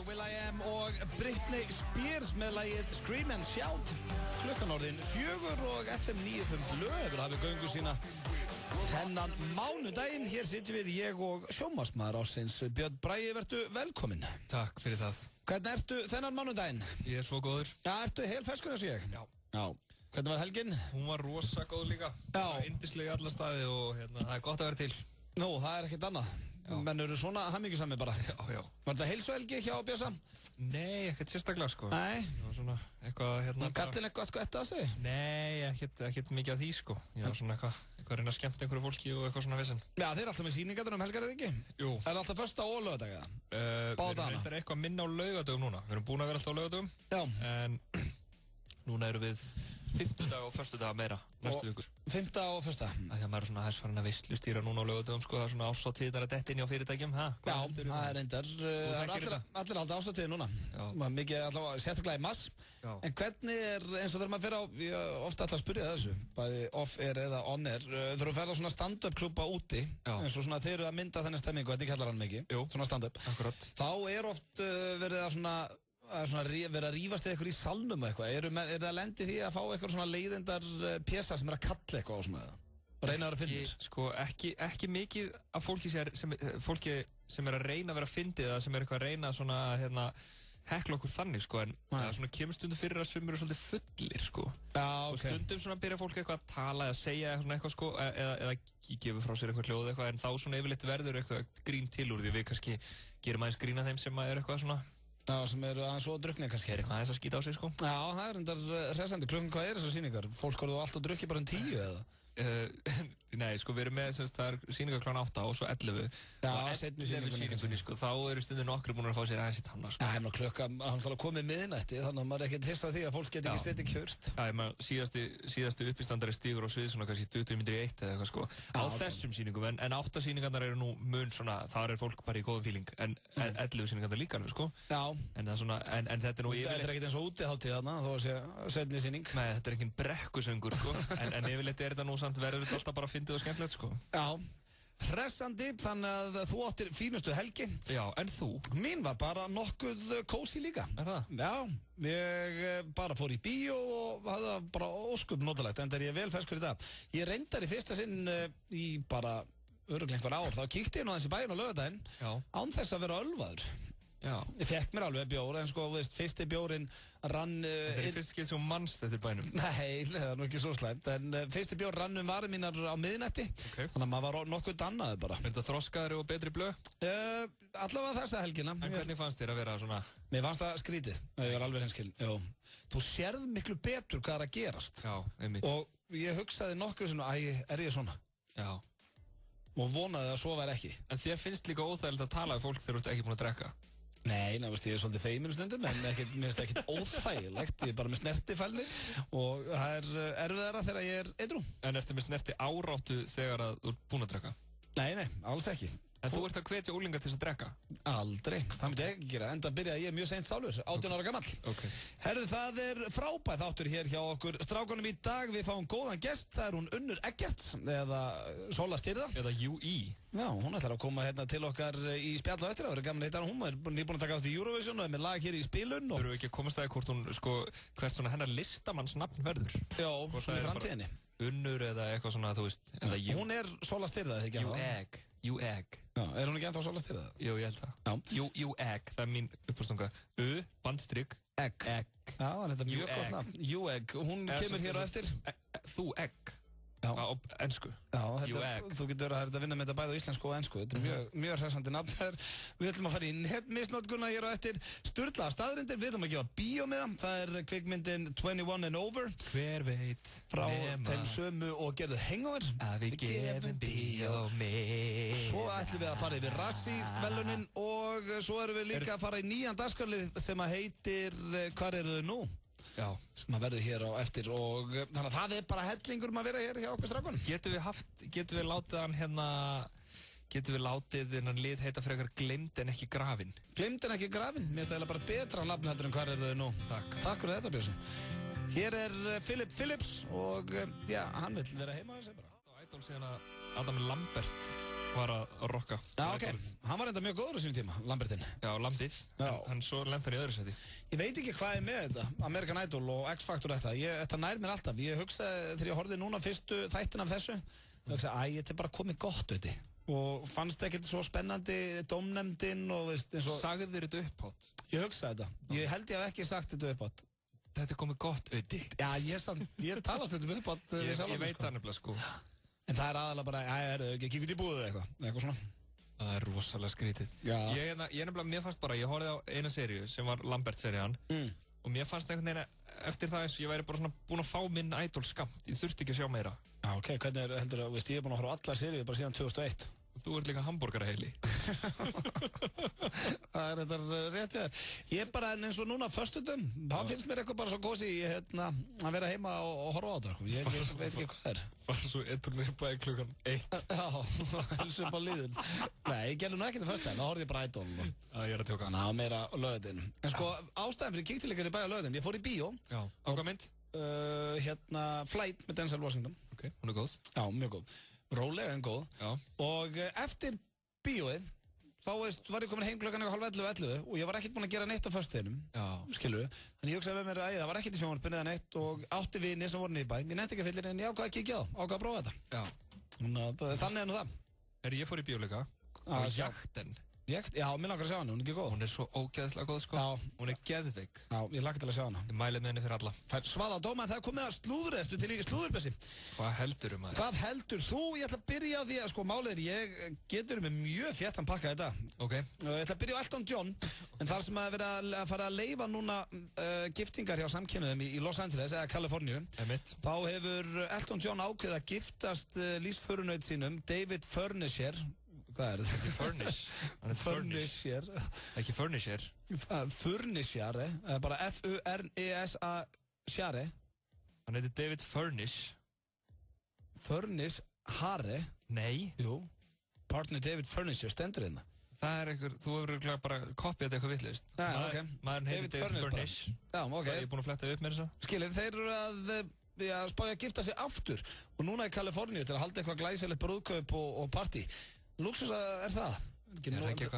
will.i.am og Britney Spears með lagið Scream and Shout. Klukkan orðin 4 og FM 95 lögur hafið göngu sína þennan mánudaginn. Hér sitjum við ég og sjónvarpsmaður ársins Björn Bragi, vertu velkominn. Takk fyrir það. Hvernig ertu þennan mánudaginn? Ég svo góður. Já, ertu helfeskur eins og ég? Já. Hvernig var helgin? Hún var rosa góð líka. Já. Yndislega í alla staði og það gott að vera til. Nú, það ekkert annað. Menn eru svona hamingjusami bara. Já. Var þetta heilsuhelgi hjá Bjössa? Nei, ekkert sérstaklega sko. Nei. Það var svona eitthvað Gallin eitthvað skvetta að sig? Nei, ekkert mikið af því sko. Ég var svona eitthvað að reyna að skemmta einhverju fólki og eitthvað svona vissin. Já, þeir eru alltaf með sýningar helgar eða ekki? Jú. Er það alltaf föstudag og laugardaga? Við erum reyndar eitthvað minna á laugardögum núna. Við erum búin að vera alltaf á laugardögum. Já. En núna erum við 50 og föstudag meira næstu vikur. 50 og föstudag. Það er maður svona hægt farin að veislustýra núna á laugardögum sko. Það er svona ásatíðar að detta inn á fyrirtækjum. Já, það er reyndar. Allir halda ásatíði núna. Mikið allavega sérstaklega í mars. Já. En hvernig er eins og þegar maður fer á, ég ofta alltaf að spyrja þessu, bæði off-air eða on-air, þegar þú ferð á svona stand-up klúbba úti, eins og svona þeir eru að mynda þennan stemmingu, þetta kallar hann mikið, svona stand-up. Akkurat. Þá er oft verið að svona verið að rífast við eitthvað í salnum eitthvað. Er það lendi því að fá eitthvað svona leiðindar pjesa sem er að kalla eitthvað á svona og reyna að vera fyndið? Sko, ekki mikið af fólki sem er að reyna að vera fyndið eða sem er eitthvað að reyna svona hekla okkur þannig sko, en það svona kemur stundum fyrir að sumir eru svolítið fullir sko. Já, og stundum svona byrja fólk eitthvað að tala eða segja eitthvað sko, eða gefa frá sér eitthvað hljóð eitthvað, en þá svona yfirleitt verður eitthvað grín til úr því við kannski gerum aðeins grín að þeim sem er eitthvað svona. Já, sem eru aðeins og drukknir kannski. Er eitthvað aðeins að skýta á sig sko. Já, það er reyndar hressandi. Klukkan hvað þessar sýningar? Fólk voru alltaf drukkið bara 10 eða? Nei, sko við erum með, það er sýningar kl. 8 og svo 11. Já, og 11 sýningunni sko, þá eru stundir nokkru búin að fá sér aðeins í tanna sko. Já, ég meina klukkan, hann þarf að koma í miðnætti, þannig að maður er ekkert hissa því að fólk geti ekki setið kjört. Já, ég meina síðasti uppistandari stígur á svið svona kannski 20 mínútur í 1 eða eitthvað sko. Á þessum sýningum, en 8 sýningarnar eru nú mun svona, þar er fólk bara í góðum feeling, en 11 sýningarnar líka alveg sko. Já. En það er svona, en þetta er nú yfirleitt. Þetta er ekkert eins og útihátíð þarna, þó að sé seinni sýning. Nei, þetta er ekki brekkusöngur sko, en yfirleitt er þetta nú samt verður þetta alltaf bara fyndið og skemmtilegt sko. Já, hressandi, þannig að þú áttir fínustu helgi. Já, en þú? Mín var bara nokkuð kósí líka. Er það? Já, ég bara fór í bíó og hafði það bara óskup notalegt, en það er ég vel ferskur í dag. Ég reyndar í fyrsta sinn í bara örugglega einhver ár, þá kíkti ég nú aðeins í bæinn á laugardaginn án þess að vera ölvaður. Já. Ég fekk mér alveg bjór, en sko, veist, fyrsti bjórin rann... Þetta er fyrst skil sem mannst eftir bænum. Nei, það er nú ekki svo slæmt, en fyrsti bjór rann varir mínar á miðnætti, þannig að maður var nokkuð dannaði bara. Er þetta þroskaðari og betri blöð? Allavega þessa helgina. En hvernig fannst þér að vera svona? Mér fannst það skrítið, ég var alveg hinskilin. Þú sérð miklu betur hvað er að gerast. Já, einmitt. Og ég hugsaði nokkru sinni, er ég svona? Já. Og vonaði að svo væri ekki. En þér finnst líka óþægilegt að tala við fólk þegar þú ert ekki búin að drekka? Nei, ég er svolítið feiminn stundum, en mér finnst það ekkert óþægilegt. Ég er bara með snertifælni og það er erfiðara þegar ég er edrú. En ertu með snerti áráttu þegar þú ert búin að drekka? Nei, alls ekki. En þú ert að hvetja úlinga til að drekka? Aldrei, það myndi ég ekki gera, enda byrjaði ég mjög seint sálur, 18 ára gamall. Okay. Herðu, það er frábæð þáttur hér hjá okkur strákunum í dag. Við fáum góðan gest, það er hún Unnur Eggerts, eða Sola Styrða. Eða UI. Já, hún ætlar að koma hérna til okkar í spjall og eftir, það verður gaman að hitta hana. Hún er nýbúin að taka átt í Eurovision og er með lag hér í spilun. Þurfum við ekki að komast að hvort hún, sko, hvert svona hennar listamannsnafn verður? Já, svona í framtíðinni. Unnur eða eitthvað svona, þú veist, eða Hún er Sola Styrða, eða ekki? U-egg. Já, er hún ekki ennþá Sola Styrða? Jú, ég held það. U-egg, það er mín uppástunga. U-bandstrygg. Egg. Já, þetta er mjög gott nafn. U-egg, hún kemur hér á eftir. Þú egg. Já. Á ensku. Já, þú getur að vinna með þetta bæði á íslensku og ensku. Þetta er mjög hressandi nafn. Við ætlum að fara í netmisnótkuna hér á eftir. Sturlaðar staðreyndir, við ætlum að gefa bíómiða. Það er kvikmyndin 21 and Over. Hver veit frá þeim sömu og gerðu Hangover. Að við gefum bíómið. Svo ætlum við að fara yfir Razzie-verðlaunin og svo erum við líka að fara í nýjan dagskrárlið sem að heitir Hvar eru þau nú? Já. Sem að verður hér á eftir og þannig að það er bara hellingur að vera hér hjá okkur strákunum. Getum við látið þennan lið heita frekar Gleymd en ekki grafin? Gleymd en ekki grafin? Mér finnst það eiginlega bara betra nafn heldur en Hvar eru þau nú? Takk fyrir þetta, Björnsson. Hér er Philip Phillips og já, hann vill vera heima á þessu bara. Á Idol síðan að Adam Lambert var að rocka. Já, ok. Hann var enda mjög góður á sínum tíma, Lambertinn. Já, Lambið. Hann svo lempar í öðru seti. Ég veit ekki hvað með þetta, American Idol og X-Factor þetta nær mér alltaf. Ég hugsaði, þegar ég horfði núna fyrstu þættina af þessu, ég hugsaði, þetta bara komið gott, veit ég. Og fannst ekkert svo spennandi dómnefndin og veist eins og... Sagði þér þetta upphátt? Ég hugsaði þetta. Ég held ég hef ekki sagt þetta upphátt. Þetta komið gott, auði. Já, ég talast þetta upphátt. Ég veit það nefnilega, sko. En það aðalega bara, ekki kíkut í búið eitthvað svona. Það rosalega skrítið. Ég nefnilega, mér fannst bara, ég horfði á eina seríu sem var Lambert-serían og mér fannst einhvern veginn eftir það eins og ég væri bara svona búinn að fá minn idol skamt. Ég þurfti ekki að sjá meira. Já, ok, hvernig heldur þú, veist, ég búinn að horfa á allar seríu bara síðan 2001. Þú ert líka hambúrgaraheili. Það þetta rétt þér. Ég bara, eins og núna föstudum, þá finnst mér eitthvað bara svo gósi að vera heima og horfa á þetta. Ég veit ekki hvað það er. Bara svo eturnir bæði klukkan 1. Já, helst upp á líðun. Nei, ég gerði nú ekkert í föstudaginn, þá horfði ég bara Idol. Já, ég er að tjóka. Ná, meira á laugardaginn. En sko, ástæðan fyrir kíktileikar í bæði á laugardaginn, ég fór í bíó. Já, á hvað mynd? Flight með Denzel Washington. Ok, hún er góð. Já, mjög góð. Rólega en góð. Já. Og eftir bíóið þá var ég komin heim klukkan 10:30 og ég var ekkert búinn að gera neitt á föstudeginum. Já. Skilurðu? Þannig ég hugsaði með mér að það var ekkert í sjónvarpinu eða neitt og átti vini sem voru niður í bæ. Ég nefndi ekki að fyllir en ég ákvað að kíkja á ákvað að prófa þetta. Já. Þannig er nú það. Ég fór í bíóleika og Jakten. Já, mér langar að sjá hana, hún er ekki góð. Hún er svo ógeðslega góð, sko. Já. Hún er geðveik. Já, ég lakka til að sjá hana. Ég mæli með henni fyrir alla. Fær svaða á dóma en það er komið að slúður, ertu til í slúðurbessi? Hvað heldur maður? Hvað heldur þú? Ég ætla að byrja á því að sko málið ég getur með mjög þéttan pakka þetta. Ok. Ég ætla að byrja á Elton John, en þar sem að vera að fara að leyfa núna giftingar hjá samkynhneigðum í Los Angeles eða Kaliforníu. Þá hefur Elton John ákveðið að giftast lífsförunaut sínum, David Furnisher. Hvað er þetta? Furnish. Hann er Furnisher. Ekki Furnisher. Furnisher, bara F-U-R-N-E-S-A-Share. Hann heitir David Furnish. Furnishare? Nei. Jú. Partner David Furnisher, stendur hérna. Það er eitthvað, þú hefur bara kopið þetta eitthvað vitlaust. Já, ok. Maðurinn heitir David Furnish. Já, ok. Ég er búinn að fletta upp með þessu. Skilið, þeir eru að spája að gifta sig aftur og núna í Kaliforníu til að halda eitthvað glæsilegt brúðkaup og partí. Luxus er það.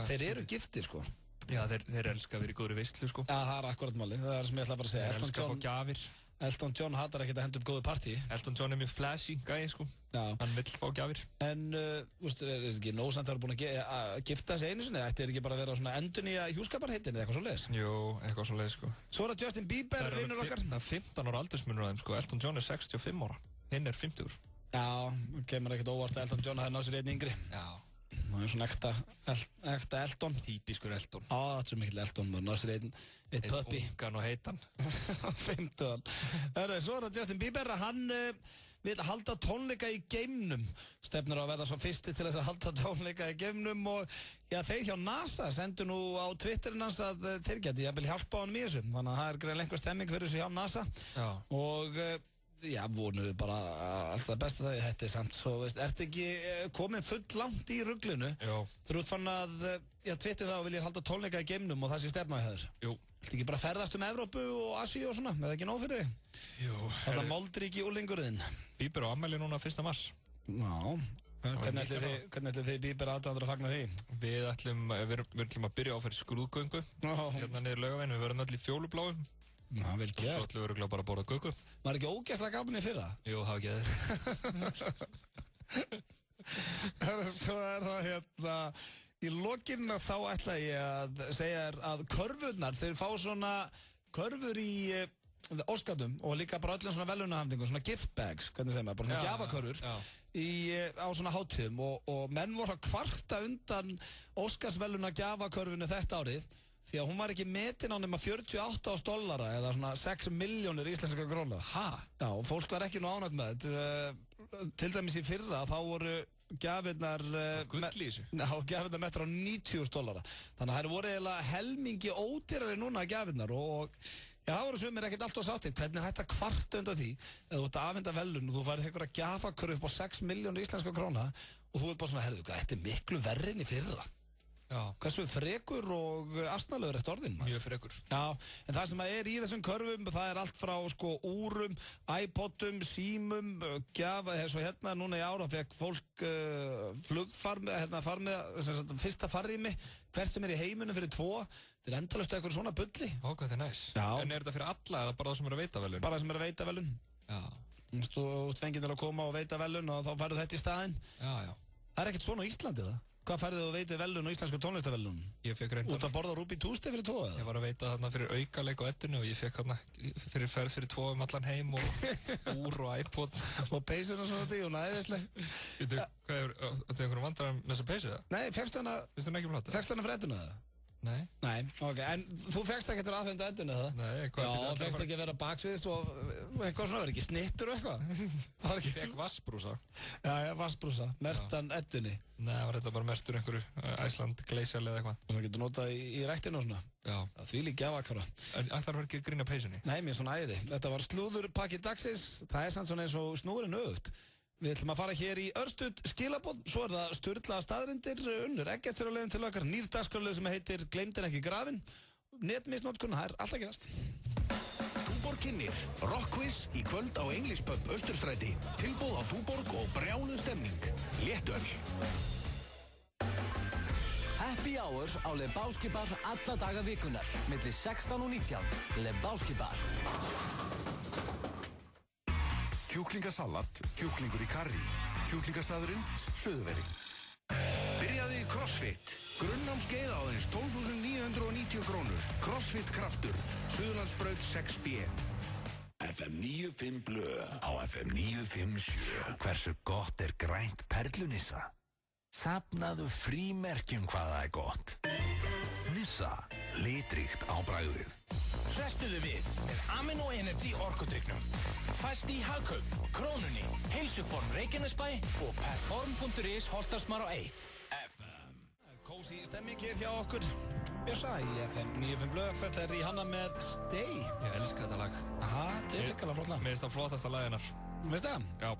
Þeir eru giftir, sko. Já, þeir elska að vera í góðri veislu, sko. Já, það er akkurat máli. Það er sem ég ætla að fara að segja. Þeir elska að fá gjafir. Elton John hatar ekkert að henda upp góðu partí. Elton John er mjög flashy gæi, sko. Já. Hann vill fá gjafir. En, er ekki nóg samt að vera búin að gifta sig einu sinni? Ætti ekki bara að vera svona endurnýja hjúskaparheitin eða eitthvað svoleiðis? Jú, eitthvað svoleiðis, sko. Svo er það Justin Bieber, vinnur okkar. Það er 15 ára aldursmunur á þeim, sko. Elton John er 65 ára. Hinn er 50. Já, kemur ekkert óvart að Elton John hafi náð sér einn yngri. Já. Það er svona ekta Elton. Típiskur Elton. Á, það er svo mikill Elton, maður náð sér einn puppi. Einn ungan og heitan. 15. Svo er það Justin Bieber, hann vil halda tónleika í geimnum. Stefnir á að verða svo fyrsti til þess að halda tónleika í geimnum og já, þeir hjá NASA sendu nú á Twitterinn hans að þeir geti jafnvel hjálpa honum í þessu. Þannig að það er greinlega einhver stemming fyrir þessu hjá NASA. Já. Og já, vorum við bara alltaf besta það í hætti samt, svo veist, ertu ekki komin full langt í ruglinu? Jó. Þú ert fann að, Twitter þá vil ég halda tónleika í geimnum og það sé stefna í þér. Jú. Viltu ekki bara ferðast Evrópu og Asíu og svona, er það ekki nóg fyrir þig? Jú. Þetta moldríki úlingurinn. Bieber á afmæli núna 1. mars. Já. Hvernig ætlið þið Bieber aðdæmdur að fagna því? Við ætlum að byrja á að fara í skrúðgöngu. Hérna niður Laugaveginn, við verðum öll í fjólubláum. Já, vel gert. Svo ætlum við örugglega bara að borða köku. Var ekki ógeðslega gaman í fyrra? Jú, það var ekki það. Svo er það í lokinna þá ætla ég að segja að körfurnar, þeir fá svona körfur í Óskatum og líka bara öllum svona velunahafningu, svona gift bags, hvernig segir maður, bara svona gjafakörfur á svona hátíðum og menn voru að kvarta undan Óskarsveluna gjafakörfunu þetta árið. Því að hún var ekki metin á nema $48,000 eða svona 6 milljónir íslenska króna. Ha? Já, og fólk var ekki nú ánægt með þetta. Til dæmis í fyrra þá voru gjafirnar gull í þessu? Já, gjafirnar metrar á $90,000. Þannig að það voru eiginlega helmingi ódýrari núna gjafirnar og já, það voru sumir ekkert alltaf sáttir. Hvernig er hægt að kvarta undan því eða þú ert að afhenda velun og þú færið einhverja gjafakörfu upp á 6 milljónir íslenska króna og þú ert bara svona, herðu, þetta er miklu verri en í fyrra. Hversu frekur og asnalegur eftir orðin? Mjög frekur. Já, en það sem í þessum körfum, það allt frá sko úrum, iPodum, símum, svo núna í ára fekk fólk flugfarmið, fyrsta farriðmi, hvert sem í heiminum fyrir 2. Þetta endalaust eitthvað svona bulli. Hvað þetta næs. En þetta fyrir alla eða bara það sem að veita velun? Bara það sem að veita velun. Já. Þú fengið til að koma og veita velun og þá færðu þetta í staðinn. Já. Það ekkert svona á Íslandi það? Hvað færðu þú að veita velun á íslensku tónlistavelun? Ég fekk reyndar. Út að borða Ruby Tuesday fyrir 2 eða? Ég var að veita þarna fyrir aukaleik á Eddunni og ég fekk þarna fyrir ferð fyrir 2 allan heim og úr og iPod. Og peysun og svona því og næðisleg. Veitu, þetta einhverjum vandrar með þessa peysu það? Nei, fekkstu hana... Finnst þú ekki flott? Fekkstu hana fyrir Eddunni eða? Nei. Nei, ok, en þú fekkst ekki að vera aðfenda Eddunni eða? Nei, Já, fekkst ekki að vera baksviðist og eitthvað svona, verið ekki snittur og eitthvað? Ég fekk vassbrúsa. Já, vassbrúsa, mertan Eddunni. Nei, það var þetta bara mertur einhverju Æsland Glacial eða eitthvað. Svona getur notað í ræktinu og svona? Já. Það því líka afakara. En ætlar það ekki að grína peysunni? Nei, mér er svona æði. Þetta var slúðurpakki dagsins. Það samt svona eins og snúrin augt. Við ætlum að fara hér í örstuð skilaboð, svo það sturlaða staðrindir, Unnur Eggert fyrir að leiðin til okkar, nýr dagskrárliður sem heitir Gleymd en ekki grafin, netmisnotkun, það alltaf gerast. Túborg kynnir Rockquiz í kvöld á English Pub Austurstræti, tilboð á Túborg og brjáluð stemning, léttöl. Happy Hour á Lebowski Bar alla daga vikunar, milli 16 og 19, Lebowski Bar. Kjúklingasalat, kjúklingur í karrí, kjúklingastaðurinn, Suðveri. Byrjaðu í CrossFit. Grunnnámskeið á aðeins 12.990 krónur. CrossFit Kraftur, Suðurlandsbraut 6B. FM 95 Blö á FM 957. Hversu gott grænt perlunissa? Safnaðu frímerkjum hvað það gott. Nissa, litríkt á bragðið. Hrestuðu við með Amino Energy orkudrykknum. Fæst í Hagkaup, Krónunni, Heilsuform Reykjanesbæ og Perform.is Holtarsmar á 1. FM. Kósí stemming hér hjá okkur. Bjössa í FM 95 Blö. Þetta í hana með Stay. Ég elska þetta lag. Aha, þetta líka flott lag. Mér finnst það flottasta lag hennar. Veist það? Já.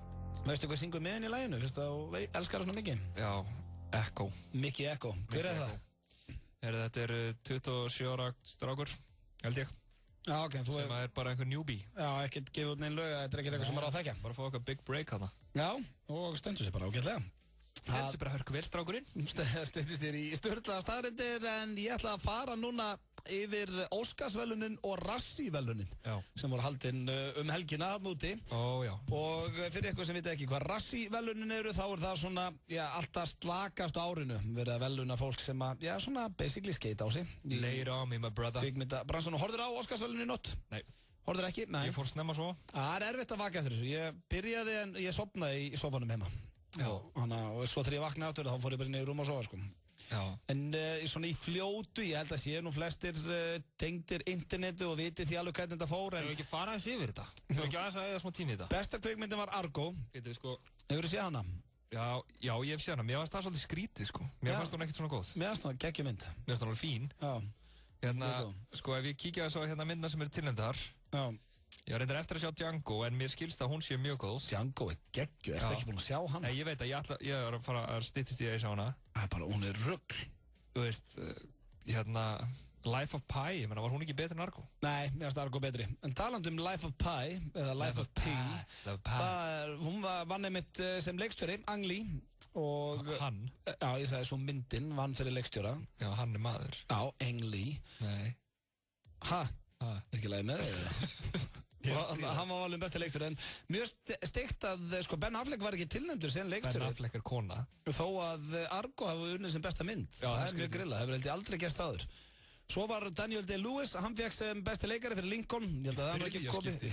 Veistu hvað syngur með henni í laginu? Finnst það elskar það svona mikið? Já, Echo. Mickey Echo. Hver það? Þetta 27 ára strákur, held ég. Já, ok. Sem bara einhver newbie. Já, ekkert gefið út neinn lög, þetta ekkert eitthvað sem að þekka. Bara fá eitthvað big break hana. Já, og stendur sér bara ágætlega. Stendur sér bara hörku vel, strákurinn. Stendist þér í sturlaða staðrindir, en ég ætla að fara núna yfir Óskarsverðlaunin og Razzie-verðlaunin sem voru haldin helgina þarna úti. Já. Og fyrir eitthvað sem veit ekki hvað Razzie-verðlaunin eru, þá það svona, alltaf slakast á árinu verið að verðlauna fólk sem að, svona basically skate á sig. Lay it on me, my brother. Bransan, horfður á Óskarsverðlaunin í nótt? Nei. Horfður ekki? Nei. Ég fór snemma svo. Það erfitt að vaka eftir þessu. Ég byrjaði en ég sofnaði í sofanum heima. Og svo þegar ég vaknaði áttur þá fór ég bara niður rúm og sofa, sko. En svona í fljótu, ég held að sé nú flestir tengdir internetu og viti því alveg hvernig þetta fór. Hefur ekki farað aðeins yfir þetta? Hefur ekki aðeins að eða smá tími í þetta? Besta kvikmyndin var Argo. Hefur þið séð hana? Já, ég hef séð hana. Mér fannst það svolítið skrítið, sko. Mér fannst hún ekkert svona góð. Mér fannst það geggjumynd. Mér fannst hún alveg fín. Sko, ef ég kíkja þess á myndina sem eru tilnefndar. Ég var reyndar eftir að sjá Django, en mér skilst að hún sé mjög góð. Django geggju, ertu ekki búin að sjá hana? Nei, ég veit að ég er að fara að styttist í að ég sjá hana. Það bara, hún rugl. Þú veist, Life of Pi, var hún ekki betri en Argo? Nei, mér finnst Argo betri. En talandi Life of Pi, eða Life of Pi, hún vann einmitt sem leikstjóri, Ang Lee. Hann? Já, ég sagði svo myndin, vann fyrir leikstjóra. Já, hann maður. Já, Ang Lee. Nei. Ekki lagi með þig. Hann var alveg besti leikstjóri, en mjög steikt að Ben Affleck var ekki tilnefndur sem leikstjóri. Ben Affleck kona. Þó að Argo hafi unnið sem besta mynd. Það er mjög grilla, það hefur held ég aldrei gerst áður. Svo var Daniel Day-Lewis, hann fekk sem besti leikari fyrir Lincoln. Ég held að það var ekki komið.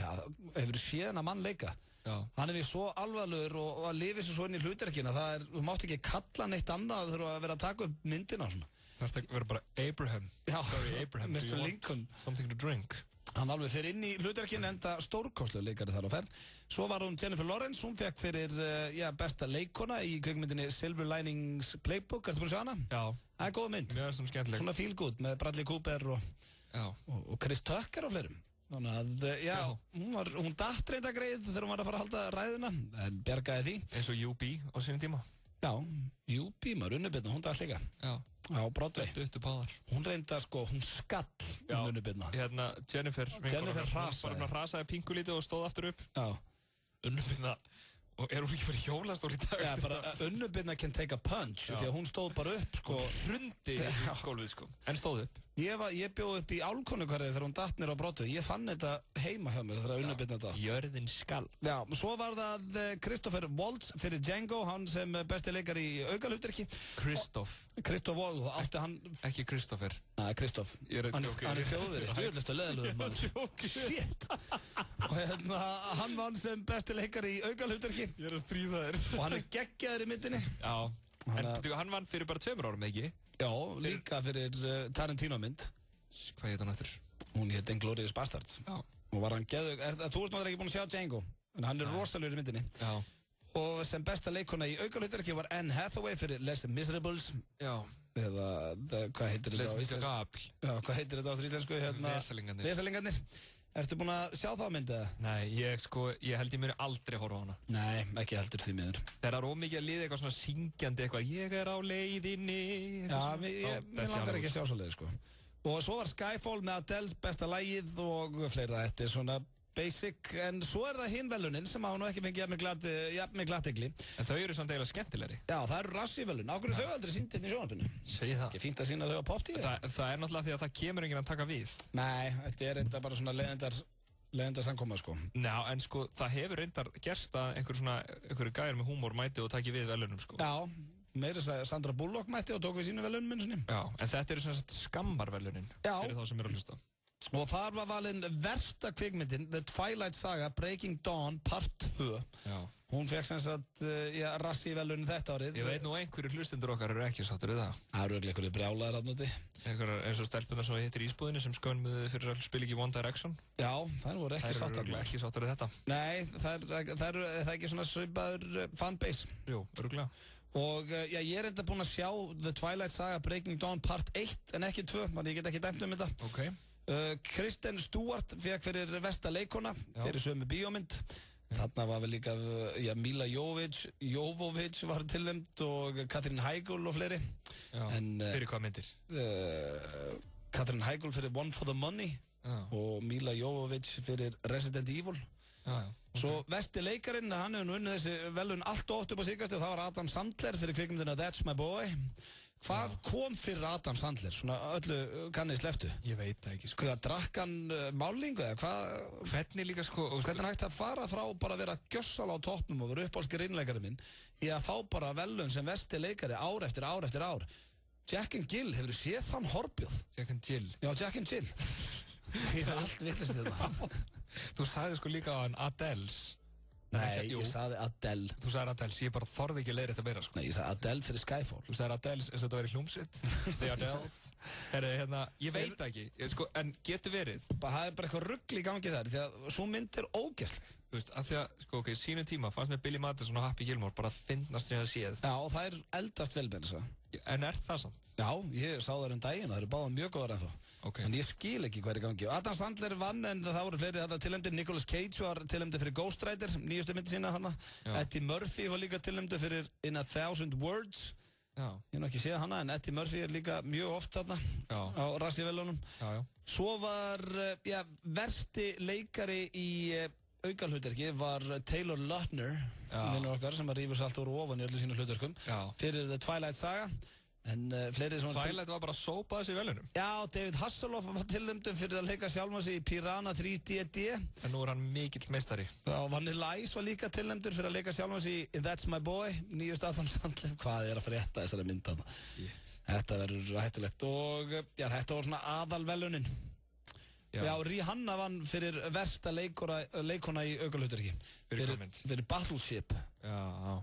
Hefur séð hann að mann leika. Hann við svo alvarlegur og að lifi sér svo inn í hlutverkina. Þú mátt ekki kalla neitt annað þegar að vera að taka upp myndina. Það er að vera bara Abraham. Sorry, Abraham. Mr. Lincoln. Something to drink. Hann alveg fyrir inn í hlutverkinu, enda stórkostlegur leikari þar á ferð. Svo var hún Jennifer Lawrence, hún fekk fyrir besta leikona í kvikmyndinni Silver Linings Playbook. Ertu búin að sjá hana? Já. Það er góð mynd. Mjög skemmtileg. Svona feel good með Bradley Cooper og Chris Tucker og fleirum. Þannig að hún datt reynda greið þegar hún var að fara að halda ræðuna, en bjargaði því. Eins og UB á sínum tíma. Já, Júbí, maður Unnubirna, hún dætt líka. Já. Á Broadway. Duttu báðar. Hún reynda, sko, hún skall Unnubirna. Hérna, Jennifer hrasaði. Hún hrasaði pingulítið og stóð aftur upp. Já. Unnubirna, og hún ekki fyrir hjólastól í dag? Já, bara Unnubirna can take a punch, því að hún stóð bara upp, sko. Hrundi í gólfið, sko. En stóð upp. Ég bjóð upp í Álkonukvarðið þegar hún datt mér á Broadway. Ég fann þetta heima hjá mér þegar Unnubirna datt. Jörðin skall. Já, svo var það Christopher Waltz fyrir Django, hann sem besti leikari í aukahlutverki. Christoph Waltz, átti hann... Ekki Christopher. Nei, Christoph. Hann er þjóðveri, stjórnlust og leðilegur maður. Shit! Og hérna, hann vann sem besti leikari í aukahlutverki. Ég að stríða þér. Og hann geggjaður í myndinni. Já, en hann vann fyrir bara 2 árum, ekki? Já, líka fyrir Tarantino mynd. Hvað heit hann eftir? Hún heit Inglourious Basterds. Já. Og var hann geðug... Þú ert náttúrulega ekki búin að sjá Django, en hann er rosalegur í myndinni. Já. Og sem besta leikona í aukahlutverki var Anne Hathaway fyrir Les Miserables. Já. Eða, hvað heitir þetta á íslensku? Les Miserables. Já, hvað heitir þetta á íslensku? Vesalingarnir. Ertu búin að sjá það á myndið? Nei, ég held ég muni aldrei horfa á hana. Nei, ekki heldur því miður. Það er ómikið að liða eitthvað svona syngjandi eitthvað, ég er á leiðinni. Já, mér langar ekki að sjá svo leiði, sko. Og svo var Skyfall með Adele's besta lagið og fleira. Þetta er svona basic, en svo er það hinn velunin sem hafa nú ekki fengið jafn með glattegli. En þau eru samt eiginlega skemmtilegri. Já, það eru Razzie-velun. Ákveður þau aldrei sýnt hérna í sjónvarpinu? Segji það. Ekki fínt að sýna þau á Pop-TV? Það er náttúrulega því að það kemur enginn að taka við. Nei, þetta er enda bara svona leiðindar samkoma, sko. Já, en sko, það hefur reyndar gerst að einhverju gæjar með húmor mæti og taki við velunum, sko. Já, meira þess að Sandra Bullock mætti og tók við sínu velunum minni sinni. Já, en þetta eru svona skammarvelunin fyrir þá sem eru að hlusta. Og þar var valinn versta kvikmyndin, The Twilight Saga Breaking Dawn Part 2. Já. Hún fekk sem sagt Razzie-velunin þetta árið. Ég veit nú einhverju hlustendur okkar eru ekki sáttur við það. Það eru einhverju brjálaðir aðnúti. Einhverjar eins og stelpunar sem hittir í ísbúðinu sem skönmuðu fyrir að spila ekki One Direction. Já, það voru ekki sáttur. Það eru ekki sáttur við þetta. Nei, það er ekki svona svipaður fanbase. Jú, öruglega. Og ég er enda búinn að sjá The Twilight Saga Breaking Dawn Part 1 en ekki 2, þannig ég get ekki dæmt þetta. Okay. Kristen Stewart fekk fyrir versta leikona fyrir sömu bíómynd. Þarna var vel líka Mila Jovovich var tilnefnd og Katrín Heigl og fleiri. Fyrir hvað myndir? Katrín Heigl fyrir One for the Money og Mila Jovovich fyrir Resident Evil. Okay. Svo vesti leikarinn, hann hefur unnið þessi velun allt og oft upp á síkast og það var Adam Sandler fyrir kvikmyndina That's My Boy. Hvað kom fyrir Adam Sandler? Svona öllu kannið sleftu? Ég veit það ekki, sko. Hvað, drakk hann málingu eða hvað? Hvernig líka, sko... Hvernig hægt að fara frá bara að vera gjössal á toppnum og vera uppálskir innleikari minn í að fá bara velun sem vesti leikari ár eftir ár eftir ár? Jack and Jill, hefur þú séð þann horfjóð? Jack and Jill? Já, Jack and Jill. Ég er allt vitlaust þetta. Þú sagði sko líka á hann Adele's. Nei, ég sagði Adele. Þú sagði Adele's, ég bara þorði ekki að leiða þetta meira, sko. Nei, ég sagði Adele fyrir Skyfall. Þú sagði Adele's eins og þetta verið hljómsveit. The Adele's. Hérna, ég veit ekki, sko, en getur verið. Það er bara eitthvað rugl í gangi þar, því að svo mynd er ógeðsleg. Þú veist, af því að, sko, ok, sínum tíma fannst mér Billy Madison og Happy Gilmore bara að finnast sem það séð. Já, og það er eldast vel með þess að. En er það samt? Já, ég sá það daginn og það eru báða mjög góðar ennþá. Okay. En ég skil ekki hvað er í gangi. Adam Sandler vann en það voru fleiri þetta tilnefndir. Nicolas Cage var tilnefndir fyrir Ghost Rider, nýjustu myndi sína hana. Eddie Murphy var líka tilnefndir fyrir In a Thousand Words. Já. Ég hef ekki séð hana en Eddie Murphy er líka mjög oft þarna á Razzie-velunum. Svo var versti leikari í aukahlutverki var Taylor Lautner, vinnur okkar sem að rífa sér allt úr ofan í öllu sínu hlutverkum fyrir The Twilight Saga. En fleiri svona... Twilight var bara að sópa þessi velunum. Já, David Hasselhoff var tilnefndur fyrir að leika sjálfan sig í Piranha 3D. En nú er hann mikill meistari. Og Vanilla Ice var líka tilnefndur fyrir að leika sjálfan sig í That's My Boy, nýjust Adam Sandler. Hvað er að frétta þessari mynd þarna? Þetta verður hættulegt. Og þetta var svona aðalvelunin. Já, Rihanna vann fyrir versta leikona í aukahlutverki. Fyrir Battleship. Já.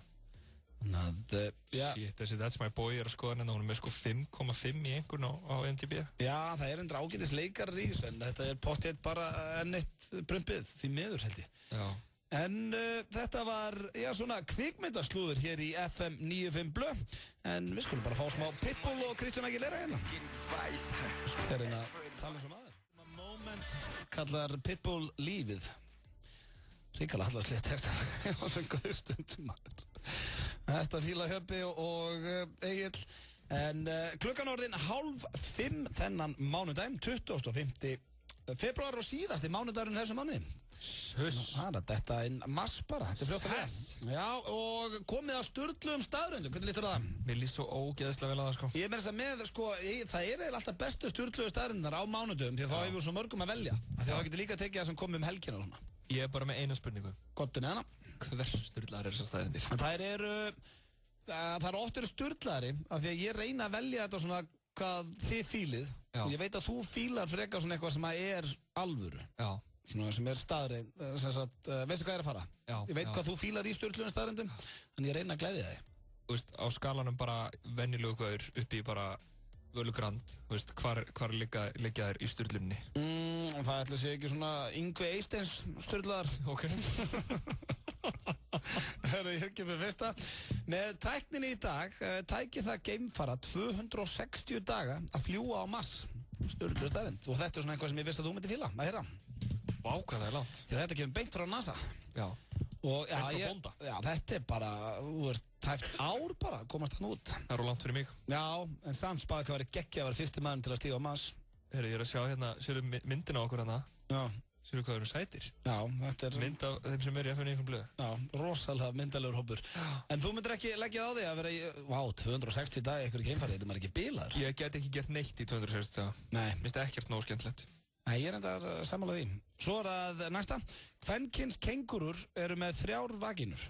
Shit, þessi That's My Boy er að skoða en hún er með sko 5,5 í einhvern á MDB. Já, það er endur ágætis leikar í þessu en þetta er pottið bara ennitt brumpið því miður held ég. Já. En þetta var, svona kvikmyndaslúður hér í FM 95 Blö en við skulum bara fá smá Pitbull og Kristján Aguilera hérna. Þeir reyna að tala eins og maður. Moment kallar Pitbull lífið. Ríkala hallarslegt þetta. Það var svona góð stundum maður. Þetta fíla Hjöppi og Egill. En klukkan orðin 4:30 þennan mánudaginn, 25. febrúar og síðasti mánudagurinn þessu mánuði. Það er þetta inn mars bara. Þetta fljótt að vera. Já, og komið að sturluðum staðröndum. Hvernig lítur það? Mér líst svo ógeðslega vel að það, sko. Ég meina þess að með, sko, það er alltaf bestu sturluðu staðröndar á mánudagum því að þá hefur við svo mörgum að velja. Því að það getur líka tekið það sem komið helgina og svona. Ég er bara með eina spurningu. Gottu með hana. Hversu sturlaðar þessar staðrendir? Það eru oft sturlaðari af því að ég reyna að velja þetta svona hvað þið fílið. Og ég veit að þú fílar frekar svona eitthvað sem er alvöru. Já. Svona sem er staðreind, veistu hvað er að fara? Já. Ég veit hvað þú fílar í sturluðum staðreindum, þannig ég reyna að gleðja þig. Þú veist, á skalanum bara venjulegu gaur upp í bara völugrand, þú veist, hvar liggja þær í sturlunni? Það ætla að segja ekki svona Yngvi Eysteins sturlaðar. Ok. Ég kemur fyrsta. Með tækninni í dag tæki það geimfara 260 daga að fljúa á Mars. Sturluðu staðreind. Og þetta er svona eitthvað sem ég vissi að þú myndi fíla að heyra. Vá, hvað það er langt. Því þetta kemur beint frá NASA. Já. Og beint frá bónda. Já, þetta er bara, þú ert tæft ár bara að komast hann út. Það er langt fyrir mig. Já, en samt spáði hvað var geggjað að vera fyrsti maður til að stíga á Mars. Herri, ég er að sjá hérna, sérðu myndina á okkur hana. Já. Sérðu hvað eru sætir? Já, þetta er... Mynd af þeim sem er í FNÍ blöð. Já, rosalega myndalegur hópur. En þú myndir ekki leggja á því að vera í... Vá, 260 dagi ykkur í geimfarið, þetta er maður ekki bilaður. Ég get ekki gert neitt í 260 daga. Nei. Mér finnst ekkert nógu skemmtilegt. Nei, ég er enda sammála því. Svo er það næsta. Kvenkyns kengúrur eru með 3 vagínur.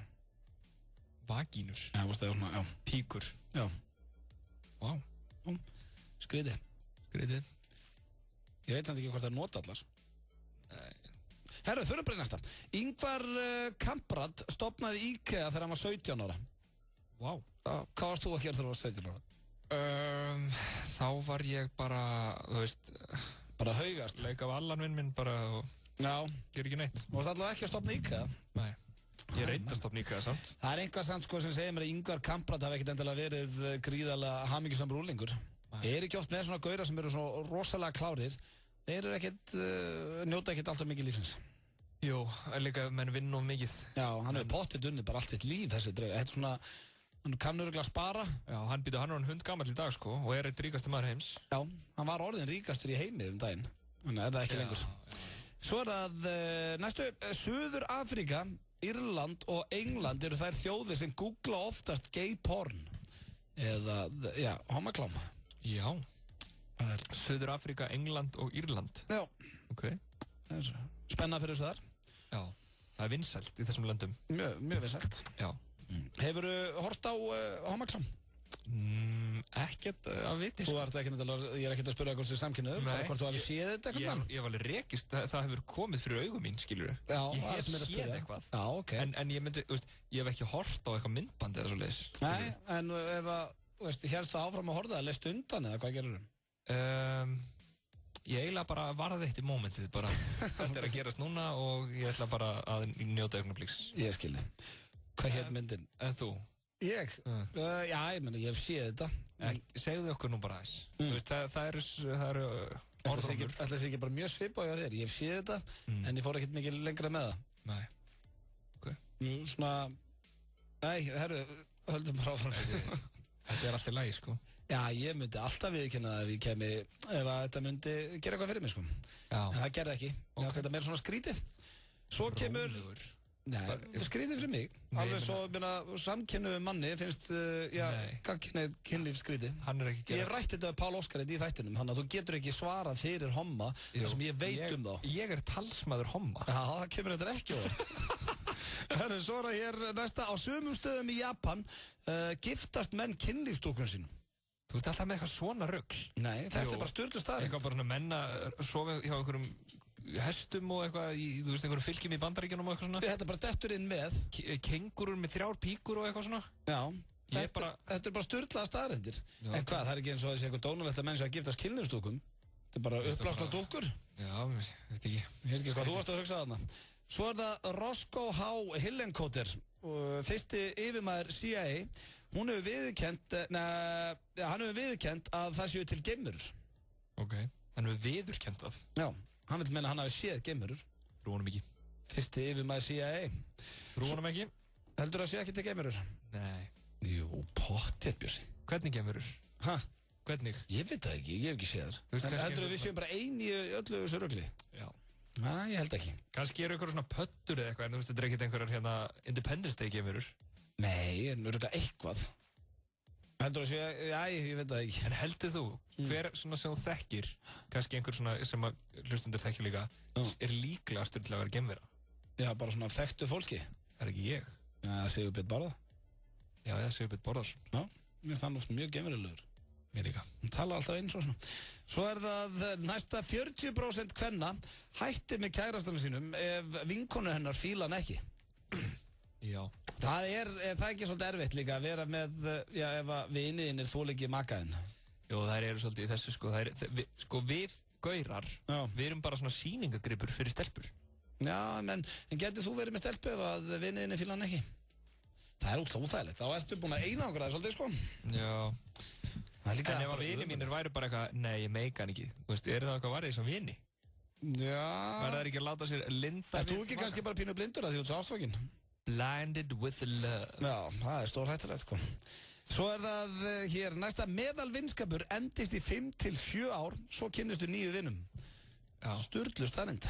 Vagínur? Já, það er svona, já. Píkur? Já. Vá. Skrítið. Skrítið. Ég veit samt ekki hvort það er nota allar. Herru, fyrir bara næsta. Ingvar Kamprad stofnaði IKEA þegar hann var 17 ára. Vá. Hvað varst þú að gera þegar þú var 17 ára? Þá var ég bara, þú veist... Bara haugast. Leika af allanvinn minn bara og... Já. Ger ekki neitt. Þú varst allavega ekki að stofna IKEA? Nei. Ég reyndi að stofna IKEA samt. Það er einhvað samt sko sem segir mér að Ingvar Kamprad hafi ekkert endilega verið gríðarlega hamingjusamur úrlingur. Ég er ekki oft með svona gauðra sem eru svo rosalega klárir. Þeir eru ekkert, njóta ekkert alltaf mikið lífsins. Jú, líka menn vinn of mikið. Já, hann hefur pottið unnið bara allt sitt líf þessi dreif. Þetta er svona, hann kann örugglega að spara. Já, hann er hann hund gamall í dag sko og er eitt ríkasti maður heims. Já, hann var orðin ríkastur í heimi daginn. Þannig er það ekki lengur. Svo er það næstu, Suður Afríka, Írland og England eru þær þjóðir sem googla oftast gay porn. Eða, já, homaklám. Já. Suður Afríka, England og Írland. Já. Ok. Það er spennað fyrir þessu þar. Já, það er vinsælt í þessum löndum. Mjög vinsælt. Já. Hefurðu hort á homaklám? Ekkert að viti. Þú ert ekki nefnilega, ég er ekkert að spyrja hvort þú er samkynniður, bara hvort þú hafi séð þetta eitthvað. Ég hef alveg rekist, það hefur komið fyrir augum mín, skilur við. Já, ég hef séð eitthvað. Já, ok. En ég myndi, veist, ég hef ekki hort á eitthvað myndbandi eða svo leiðis. Nei, en ef að, veist, hérstu áfram að horfa það, lestu undan eða hvað gerur þú? Ég eiginlega bara varði eitt í mómentið, bara þetta er að gerast núna og ég ætla bara að njóta augnabliks. Ég skilði. Hvað hér myndin? En þú? Ég? Já, ég hef séð þetta. Segðu okkur nú bara aðeins. Það eru orðrúmur. Ætla þess ekki bara mjög svipað á þér. Ég hef séð þetta, en ég fór ekkert mikið lengra með það. Nei. Ok. Svona, nei, herru, höldum bara áfram. Þetta er alltaf lægi, sko. Já, ég myndi alltaf viðurkenna það ef að þetta myndi gera eitthvað fyrir mig, sko. Já. En það gerði ekki. Ég átti þetta meira svona skrítið. Svo kemur... Nei, skrítið fyrir mig. Alveg svo, samkynnu manni finnst, gagnkynneið kynlíf skrítið. Hann er ekki gera... Ég hef rætt þetta við Pál Óskar í þættinum, þannig að þú getur ekki svarað fyrir homma, þar sem ég veit um þá. Ég er talsmaður homma. Já, það kemur þetta ekki orð. Svo er það hér næsta, á sumum stöðum í Japan giftast menn kynlífstúkunum sínum. Þú ert alltaf með eitthvað svona rugl. Nei, þetta er bara sturlu staðreynd. Eitthvað bara svona menn að sofa hjá einhverjum hestum og eitthvað í, þú veist, einhverjum fylgjum í Bandaríkjunum og eitthvað svona. Þetta er bara dettur inn með. Kengurur með 3 píkur og eitthvað svona. Já, þetta er bara sturlaða staðreyndir. En hvað, það er ekki eins og þessi eitthvað dónalegt að menn sem að giftast kynlífstúkum. Þetta er bara uppblásna dúkkur. Já, veit ekki. Ég veit ekki hvað þú varst að hugsa þarna. Svo er það Roscoe H. Hillenkotter, fyrsti yfirmaður CIA. Hann hefur viðurkennt að það séu til geimverur. Ok, hann hefur viðurkennt það? Já, hann vil meina að hann hafi séð geimverur. Trúanum ekki. Fyrsti yfirmaður CIA. Trúanum ekki? Heldur það sé ekki til geimverur? Nei. Pottet, Bjössi. Hvernig geimverur? Hæ? Hvernig? Ég veit það ekki, ég hef ekki séð þar. En heldur við séum bara ein í öllu þessu rugli? Já. Næ, ég held ekki. Kannski eru eitthvað svona pöttur eða eitthvað, en þú veist, þetta er ekkert einhverjar hérna Independence Day geimverur. Nei, en örugglega eitthvað. Heldur þú að sé, já, ég veit það ekki. En heldur þú, hver svona sem þú þekkir, kannski einhver svona sem að hlustundur þekkir líka, er líklegastur til að vera geimvera? Já, bara svona þekktu fólki. Er ekki ég? Já, Sigurbjörn Bárða. Já, Sigurbjörn Bárðarsson. Já, mér þann oft mjög geimverulegur. Mér líka. Hún tala alltaf eins og svona. Svo er það næsta 40% kvenna hættir með kærastunum sínum ef vinkonur hennar fíla hann ekki. Já. Það er ekki svolítið erfitt líka að vera með, já, ef að viniðin er þóleiki makaðinn. Jó, það eru svolítið í þessu, sko. Við gaurar, við erum bara svona sýningagripur fyrir stelpur. Já, en getur þú verið með stelpu ef að viniðin fíla hann ekki? Það er útláð úþægilegt. Þá ertu búin að einangra það svolítið, sko. Já. En ef að vinið mínir væri bara eitthvað, nei, ég meika hann ekki. Þú veist, eru það eitthvað varðið sem vini? Já. Verða það ekki að láta sér linda við? Þú ekki kannski bara pínu blindur að því út svo ástfókin? Blinded with love. Já, það er stór hættulegt, sko. Svo er það hér, næsta meðalvinskapur endist í 5 til 7 ár, svo kynnistu 9 vinum. Já. Sturlu staðrind.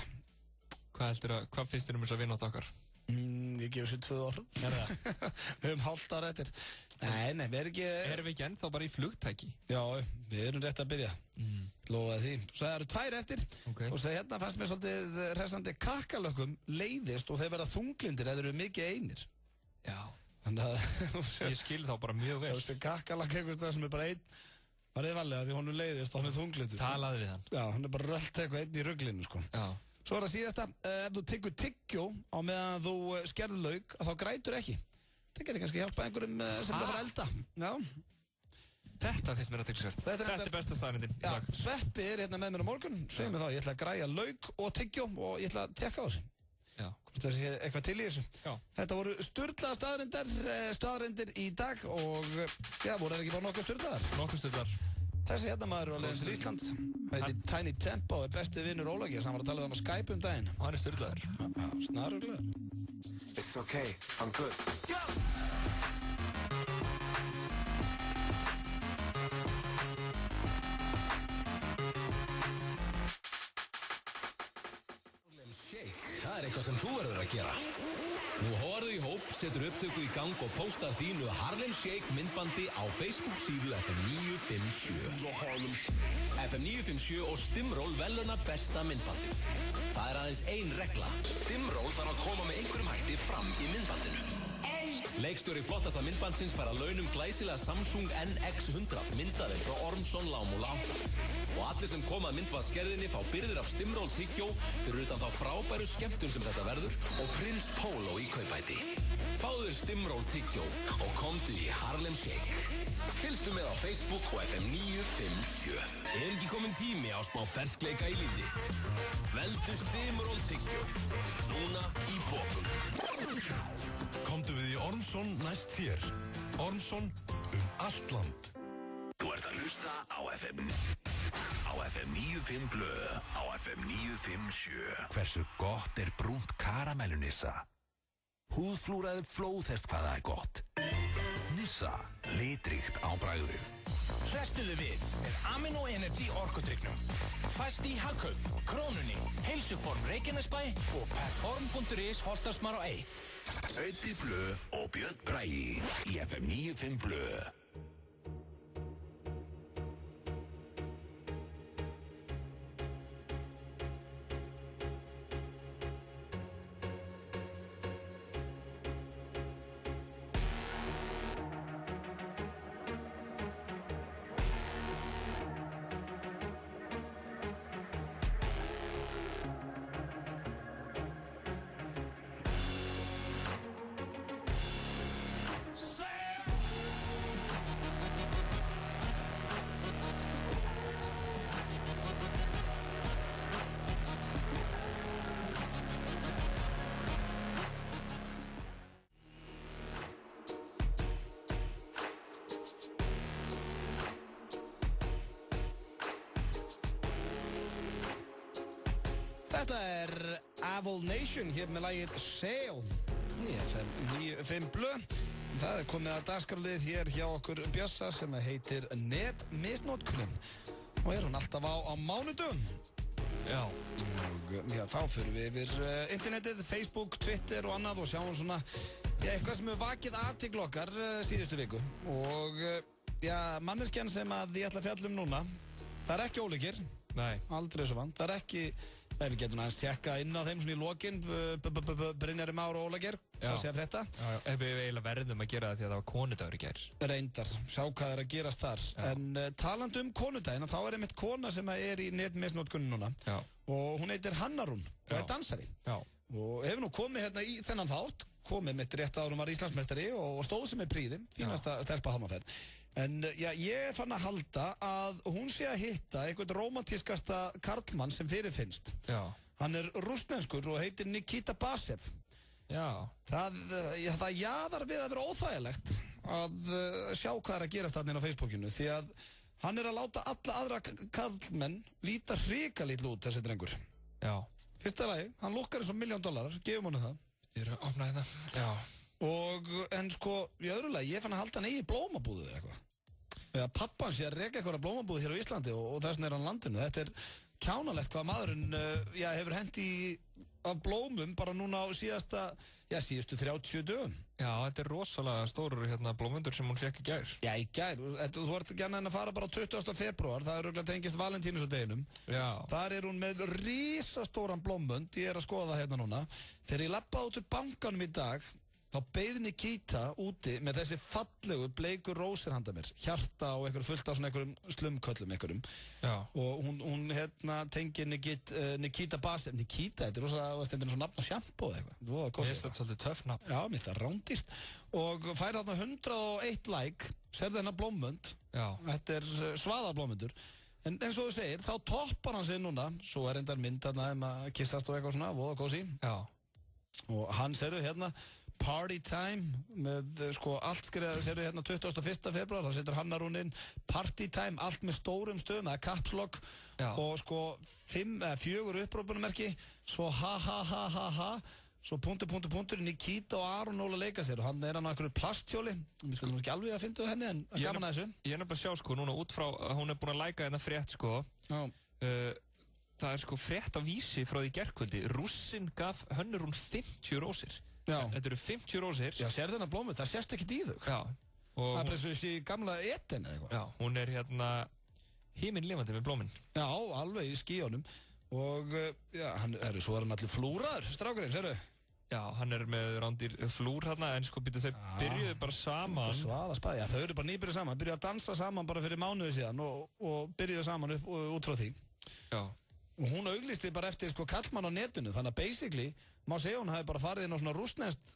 Hvað finnst þér þess að vinna átt okkar? Ég gefur sér 2 ár. Við höfum hálft ára eftir. Nei, við erum ekki... Erum við ekki ennþá bara í flugtæki? Já, við erum rétt að byrja. Lofaði því. Svo það eru 2 eftir. Okay. Og svo hérna fannst mér svolítið hressandi kakkalökkum leiðist og þeir verða þunglindir eða eru mikið einir. Já. Þannig að... Ég skil þá bara mjög vel. Það er kakkalakk einhvers það sem er bara einn. Bara yfirlega því honum leiðist og hann er þunglindur. Talaði við hann. Já, hann er bara rölt eitthvað einn í ruglinu, sko. Já. Svo er það síðasta, ef þú tyggur tyggjó á meðan þú skerður lauk, þá grætur ekki. Það getur kannski hjálpað einhverjum sem er að elda. Já. Þetta finnst mér að tyggsvært. Þetta er besta staðrindin. Já, Sveppi er hérna með mér á morgun. Segir mér þá, ég ætla að græja lauk og tyggjó og ég ætla að tekka á þessu. Já. Hvort það sé eitthvað til í þessu. Já. Þetta voru sturlaða staðrindir í dag og já, voru það ekki bara nokkuð sturlaðar? Nokkuð sturlaðar. Þessi hérna maður er á leiðin til Íslands. Það heiti Tiny Tempo og er besti vinnur Ólafs. Hann var að tala um á Skype daginn. Og hann er styrlaður. Já, snaruglaður. It's okay, I'm good. Go! Það er eitthvað sem þú verður að gera. Nú horfðu í hóp, setur upptöku í gang og postar þínu Harlem Shake myndbandi á Facebook síðu FM 957. FM 957 og Stimról veluna besta myndbandi. Það er aðeins ein regla. Stimról þarf að koma með einhverjum hætti fram í myndbandinu. Leikstjóri flottasta myndbandsins fær að launum glæsilega Samsung NX100 myndavél frá Ormsson Lámúla 8. Og allir sem koma að myndbandsgerðinni fá byrðir af Stimról tyggjó fyrir utan þá frábæru skemmtun sem þetta verður og Prins Pólo í kaupæti. Fáður Stimról tyggjó og komdu í Harlem Shake. Fylgstu með á Facebook og FM 957. Er ekki komin tími á smá ferskleika í lífið þitt? Veldu Stimról tyggjó. Núna í bókum. Komdu við í Ormsson næst þér. Ormsson allt land. Þú ert að hlusta á FM 95 Blö, á FM 957. Hversu gott er brúnt karamellu Nissa? Húðflúraði flóðhest hvað það er gott. Nissa, litríkt á bragðið. Hrestuðu við með Amino Energy orkudrykknum. Fæst í Hagkaup, Krónunni, Heilsuform Reykjanesbæ og Perform.is Holtarsmár á 1. Öddi Blö og Björn Bragi í FM 95 Blö. Þetta er Avol Nation hér með lagið Sail í FM 95 Blö. Það komið að dagskrárlið hér hjá okkur Bjössa sem heitir Netmisnotkunin og hún alltaf á mánudum. Já. Og þá fyrir við yfir internetið, Facebook, Twitter og annað og sjáum svona eitthvað sem hefur vakið athygli okkar síðustu viku. Og manneskjan sem að ég ætla að fjalla núna, það er ekki ólíkir. Nei. Aldrei svo vant. Það er ekki, ef við getum aðeins tjekka inn á þeim svona í lokin, Brynjari Már og Óla Geir, hvað sé að frétta? Já, ef við eiginlega verðum að gera það því að það var konudagur í gær. Reyndar, sjá hvað er að gerast þar. Já. En talandi konudaginn, þá er einmitt kona sem er í netmisnotkunni núna. Já. Og hún heitir Hanna Rún og er dansari. Já. Og hefur nú komið hérna í þennan þátt, komið mitt rétt áður hún var Íslandsmeistari og stóð sem er príði, fínasta stelpa Hammarferð. En ég fann að halda að hún sé að hitta einhvern rómantískasta karlmann sem fyrirfinnst. Já. Hann er rússneskur og heitir Nikita Basev. Já. Það jaðar við að vera óþægilegt að sjá hvað er að gerast þarna inn á Facebookinu því að hann er að láta alla aðra karlmenn líta hrikalítið út þessi drengur. Já. Fyrsta lagi, hann lukkar eins og $1 million, gefum hann það. Ég er að opna þetta. Já. En sko, í öðru lagi, ég fann að halda hann eigi blómabúðu eða eitthvað. Eða pappan sé að reka eitthvað blómabúðu hér á Íslandi og þess vegna er hann landinu. Þetta er kjánalegt hvað maðurinn hefur hent í af blómum bara núna á síðustu 30 dögum. Já, þetta er rosalega stóru blómundur sem hún fekk í gær. Já, í gær. Þú ert ekki annað en að fara bara á 20. febrúar, það er örugglega tengist Valentínusardeginum. Já. Þar er hún með risastóran blómund, ég er að skoða það hérna núna. Þegar ég labbaði út úr bankanum í dag, þá beið Nikita úti með þessi fallegu bleiku rósir handa mér, hjarta og einhver fullt af svona einhverjum slumköllum einhverjum. Já. Og hún tengir Nikita Basev. Nikita, þetta er rosa stendur eins og nafn á sjampó eða eitthvað. Mér finnst þetta svolítið töff nafn. Já, mér finnst það rándýrt. Og fær þarna 101 like, serðu hennar blómund. Já. Þetta er svaðablómundur. En eins og þú segir, þá toppar hann sig núna, svo er endar mynd þarna að kissast og eitthvað svona, voða kósí. Já. Og hann serðu hérna Party Time með allt skriðað, serðu hérna 21. februar, þá setur Hanna Rún inn Party Time, allt með stórum stöðum, það er caps lock og 4 upprópunumerki, svo ha, svo punktur, Nikita og Aron Óla leika sér og hann er hann á einhverju plasthjóli, við skulum ekki alveg að finna henni en gaman að þessu. Ég er nefnilega að sjá núna út frá, hún er búin að læka hérna frétt það er frétt á Vísi frá því gærkvöldi, Rússin gaf Hönnu Rún 50 rósir. Já. Þetta eru 50 rósir. Já, sér þennan blómu, það sést ekkert í þau. Já. Það er bara eins og þessi gamla Eden eða eitthvað. Já, hún er himinlifandi með blómin. Já, alveg í skíunum. Og, svo er hann allir flúraður, strákurinn, sérðu? Já, hann er með rándýr flúr hérna, en þau byrjuðu bara saman. Svaða spæði, já, þau eru bara nýbyrjuð saman, byrjuðu að dansa saman bara fyrir mánuði síðan og byrjuðu saman út frá því. Já. Og hún auglýsti bara eftir kallmann á netinu, þannig að basically má segja hún hafi bara farið inn á svona rússneskt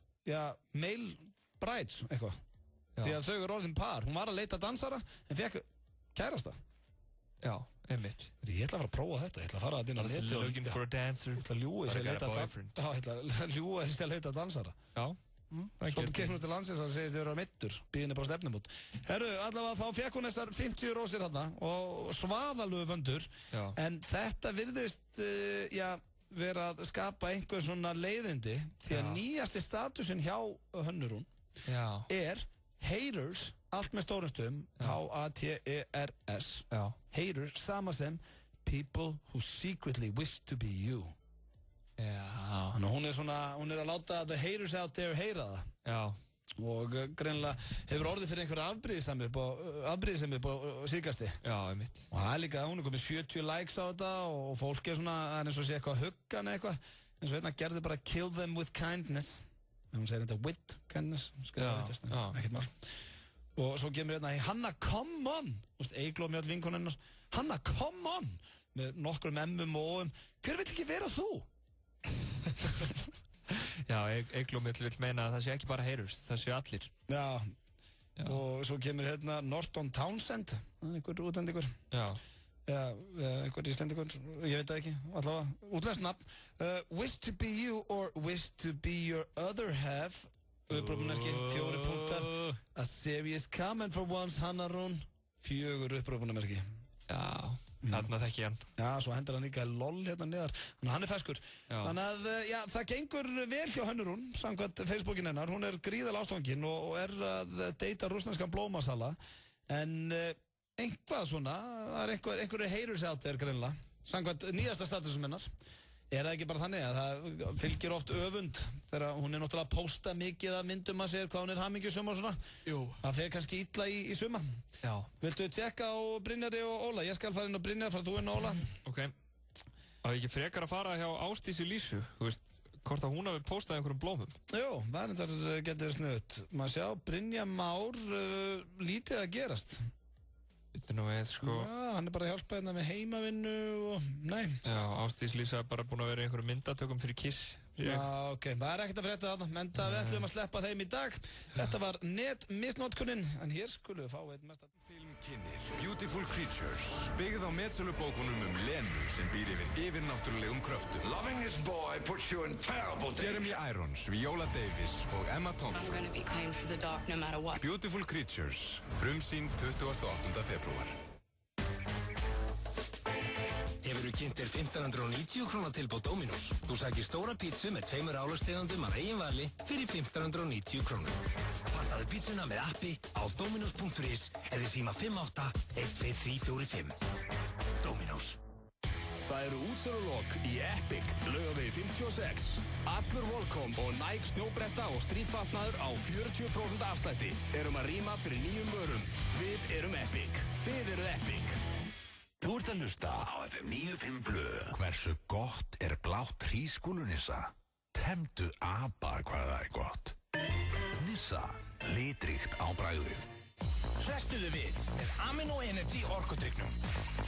male brides eitthvað. Því að þau eru orðin par. Hún var að leita dansara en fekk kærasta. Já, einmitt. Ég ætla að fara að prófa þetta, ég ætla að fara að inn á netinu. Looking for a dancer. Ég ætla að ljúga þessi að leita dansara. Já. Svo kemur hún til landsins að segist þau eru að mittur, býðinni bara stefnumút. Herru, allavega þá fekk hún þessar 50 rósir hérna og svaðalögu vöndur. En þetta virðist vera að skapa einhver svona leiðindi því að nýjasti statusin hjá Hönnu Rún er haters, allt með stórum stöðum, H-A-T-E-R-S. Haters, sama sem people who secretly wish to be you. Já. Þannig að hún er að láta the haters out there heyra það. Já. Og greinilega hefur orðið fyrir einhverja afbrýðisemi upp á síðkasti. Já, einmitt. Og það er líka, hún er komið 70 likes á þetta og fólk er svona, það er eins og sé eitthvað huggan eitthvað. eins og hérna gerði bara kill them with kindness. Hún segir þetta with kindness. Ekkert mál. Og svo kemur hérna Hanna come on. Eygló mjög vinkonunnar. Hanna come on. Með nokkrum emmum og óum. Hver vill ekki vera þú? Já, Eygló mjög vill meina að það sé ekki bara haters. Það sé allir. Já. Og svo kemur hérna Norton Townsend. Einhver útlendingur. Já. Já, einhver íslendingur, ég veit það ekki, allavega, útlenskt nafn. Wish to be you or wish to be your other half. Upprópunarmerki, 4 punktar. A serious comment for once, Hanna Rún. 4 upprópunarmerki. Já. Þarna þekki ég hann. Já, svo hendur hann líka LOL hérna niðar. Þannig að hann ferskur. Þannig að, það gengur vel hjá Hönnurún, samkvæmt Facebookin hennar. Hún gríðarlega ástfangin og að deyta rússneskan blómasala. En einhvað svona, það einhverju heyrur sig átt greinilega, samkvæmt nýjasta statusum hennar. Það ekki bara þannig að það fylgir oft öfund þegar hún náttúrulega að pósta mikið að myndum að sér hvað hún hamingjusum og svona. Jú. Það fer kannski illa í suma. Já. Viltu tjekka á Brynjari og Óla? Ég skal fara inn á Brynjar, fara þú inn á Óla. Ok. Það ekki frekar að fara hjá Ásdísi Lísu, þú veist, hvort að hún hafi póstað einhverjum blómum. Jú, það getur snuðt. Maður sjá, Brynjar Már, lítið að gerast. Þetta nú við, sko. Já, hann bara að hjálpa hérna með heimavinnu og, nei. Já, Ásdís Lísa bara búin að vera í einhverjum myndatökum fyrir Kiss. Já, ok, það ekkert að frétta þarna, enda við ætlum að sleppa þeim í dag. Þetta var netmisnotkunin, en hér skulum við fá einn mesta Filmkynnir Beautiful Creatures, byggð á metsölubókunum Lenu sem býr yfirnáttúrulegum kröftum. Loving this boy puts you in terrible danger. Jeremy Irons, Viola Davis og Emma Thompson. I'm going to be claimed for the dark no matter what. Beautiful Creatures, frumsýnd 28. febrúar. Hefurðu kynnt þér 1590 króna tilboð Dominos? Þú sækir stóra pítsu með 2 álagstegundum af eigin vali fyrir 1590 krónur. Pantaðu pítsuna með appi á dominos.is eða síma 58-12345. Dominos. Það eru útsölulok í Epic, Laugavegi 56. Allur Volcom og Nike snjóbretta og strítfatnaður á 40% afslætti. Erum að rýma fyrir nýjum vörum. Við erum Epic. Þið eruð Epic. Þú ert að hlusta á FM 95 Blu. Hversu gott blátt hrísskúlu Nissa? Temdu apa hvað það gott. Nissa, litríkt á bragðið. Hrestuðu við með Amino Energy orkudrykknum.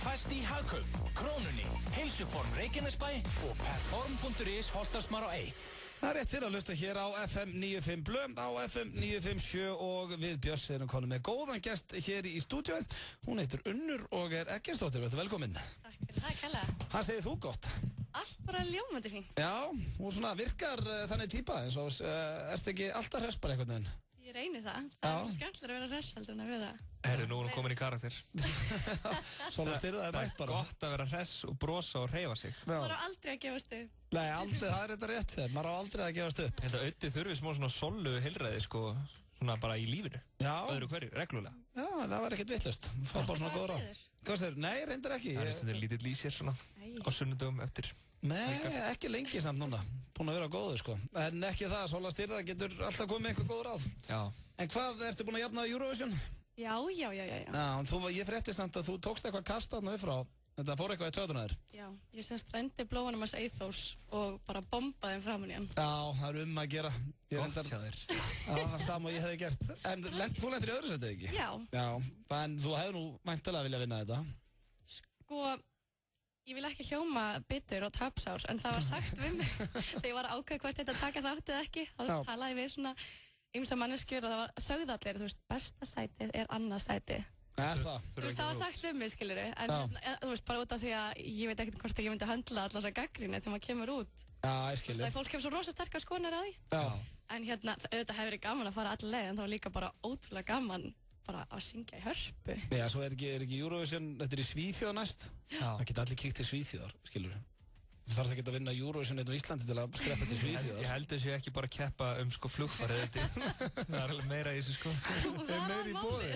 Fæst í Hagkaup, Krónunni, Heilsuform Reykjanesbæ og Perform.is Holtasmar á 1. Það rétt fyrir að hlusta hér á FM 95 Blu, á FM 957 og við Björs erum konum með góðan gest hér í stúdíóið. Hún heitir Unnur og Eggertsdóttir, verður velkomin. Takk fyrir það, kærlega. Hvað segir þú gott? Allt bara ljómandi fín. Já, hún svona virkar þannig típa eins og erst ekki alltaf hress bara einhvern veginn? Ég reyni það. Það er skemmtilega að vera hress heldur en að vera. Nú er hún komin í karakter. Svona styrðaði mætt bara. Það gott að vera hress og brosa og hreyfa sig. Maður á aldrei að gefast upp. Nei, aldrei, það þetta rétt þegar. Maður á aldrei að gefast upp. Þetta auðvitað þurfi smá svona sollu heilræði, sko, svona bara í lífinu. Já. Öðru hverju, reglulega. Já, það var ekkert vitlaust. Fá bara svona góð ráð. Hvað segir? Nei, reyndar ekki. Það svona lítill í sér svona á sunnudögum eftir. Nei, ekki lengi samt núna. Búin að vera góður, sko. En ekki það, Sola styrða getur alltaf komið einhver góð ráð. Já. En hvað, ertu búin að jafna Eurovision? Já. Ég frétti samt að þú tókst eitthvað kast þarna upp frá. Þetta fór eitthvað í töðunar. Já, ég semst rendi blóðanum hans Eithors og bara bombaði framan í hann. Já, það er að gera. Gott hjá þér. Já, það sama og ég hefði gert. En þú lentir í öðru setið, ekki? Já. Já, en þú hefði nú væntanlega viljað vinna þetta. Sko, ég vil ekki hljóma bitur og tapsár, en það var sagt við mig þegar ég var að ákveða hvort þetta taka þátt eða ekki. Þá talaði við svona ýmsa manneskjur og það var sögðu allir, þú veist, besta sætið annað sætið. Það? Þú veist, það var sagt um mig, skiluru, en þú veist, bara út af því að ég veit ekkert hvort ég myndi höndla allar þessa gagnrýni þegar maður kemur út. Já, ég skilji. Þú veist, fólk hefur svo rosa sterkar skoðanir að því. Já. En hérna, auðvitað hefur verið gaman að fara alla leið, en það var líka bara ótrúlega gaman bara að syngja í Hörpu. Já, svo er ekki Eurovision, þetta í Svíþjóð næst. Já. Það geta allir kíkt til Svíþjóðar, skiluru. Þú þarf ekki að vinna Eurovision hérna á Íslandi til að skreppa til Svíþjóðar. Ég held þessu ekki bara að keppa sko flugfarið þetta. Það er alveg meira í þessu sko. Það er meira í boði.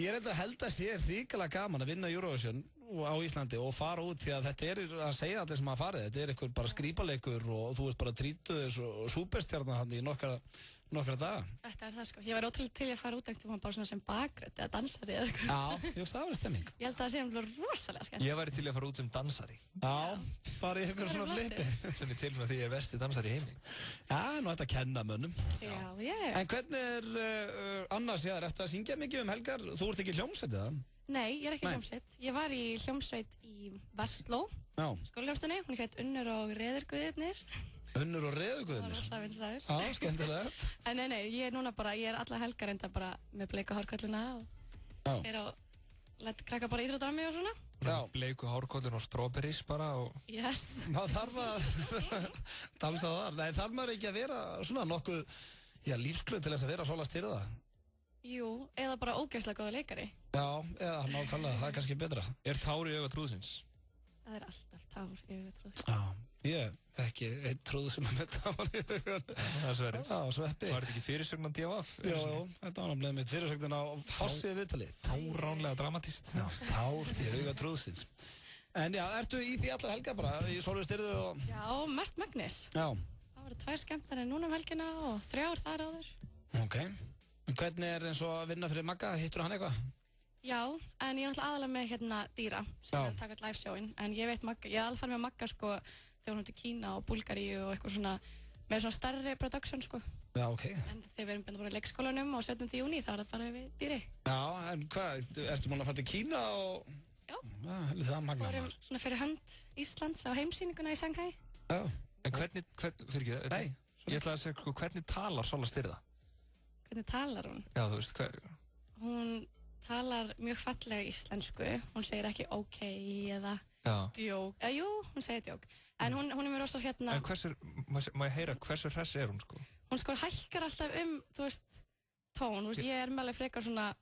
Ég er held að sé ríkilega gaman að vinna Eurovision á Íslandi og fara út því að þetta að segja allir sem að farið. Þetta eitthvað bara skrípaleikur og þú ert bara trítuðis og súperstjarnar hann í nokkra daga. Þetta er það sko. Ég var ótrúlega til að fara út eftir bara svona sem bakrödd eða dansari eða eitthvað. Já, ég veist það var stemming. Ég held að það sé umhverfið rosalega skemmt. Ég væri til að fara út sem dansari. Já, bara í eitthvað svona flippi. Sem er til með því ég er versti dansari í heimi. Já, nú ætti að kenna mönnum. Já. En hvernig annars, já, er þetta að syngja mikið helgar? Þú ert ekki hljómsveit eða? Nei, ég er ekki hljómsveit. Ég var í hljómsveit í Vestló, skólahljómsveitinni. Hún heit Unnur og Reðurguðirnir. Unnur og Reðurguðirnir? Það var rosa vinsæl. Já, skemmtilegt. En nei, ég er núna bara, ég er alla helgar enda bara með bleiku hárkolluna og er á lætt krakka bara íþróttarami og svona. Já. Bleiku hárkollun og strawberries bara og... Yes. Það þarf að dansa þar. Nei, þarf maður ekki að vera svona nokkuð, lífsglöð til þess að vera Sola styrða? Jú, eða bara ógeðslega góður leikari. Já, eða nákvæmlega, það kannski betra. Tár í auga trúðsins? Það alltaf tár í auga trúðsins. Já, ég ekki einn trúð sem með tár í auga. Það er Sverrir. Já, Sveppi. Var þetta ekki fyrirsögn á DFF? Jú, þetta var náttúrulega mitt fyrirsögnin á Fossið viðtalið. Táránlega dramatíst. Já, tár í auga trúðsins. En já, ertu í því allar helga bara? Í Sólveigstyrðu og... Já, mest megnis. Já. Það voru 2 skemmtanir núna helgina og 3 þar áður. Ok. En hvernig eins og að vinna fyrir Magga? Hittur hann eitthvað? Já, en ég er náttúrulega aðalega með Dýra sem er að taka live showin. En ég veit Magga, ég er alveg með Magga þegar hún til Kína og Búlgaríu og eitthvað svona með svona stærri production Já, ok. En þegar við erum byrjað að fara í leikskólanum og 17. júní þá er það bara við Dýri. Já, en hvað, ertu múin að fara til Kína og... Já. Það er magna. Við vorum svona fyrir hönd Íslands á heimsýninguna í Shanghai. Já. En ég ætla að segja, hvernig talar Sola Styrða? Hvernig talar hún? Já, þú veist, Hún talar mjög fallega íslensku. Hún segir ekki ok eða djók. Jú, hún segir djók. En hún er mér rosa En má ég heyra, hversu hress er hún, sko? Hún hækkar alltaf þú veist, tón. Þú veist, ég er meðlega frekar svona,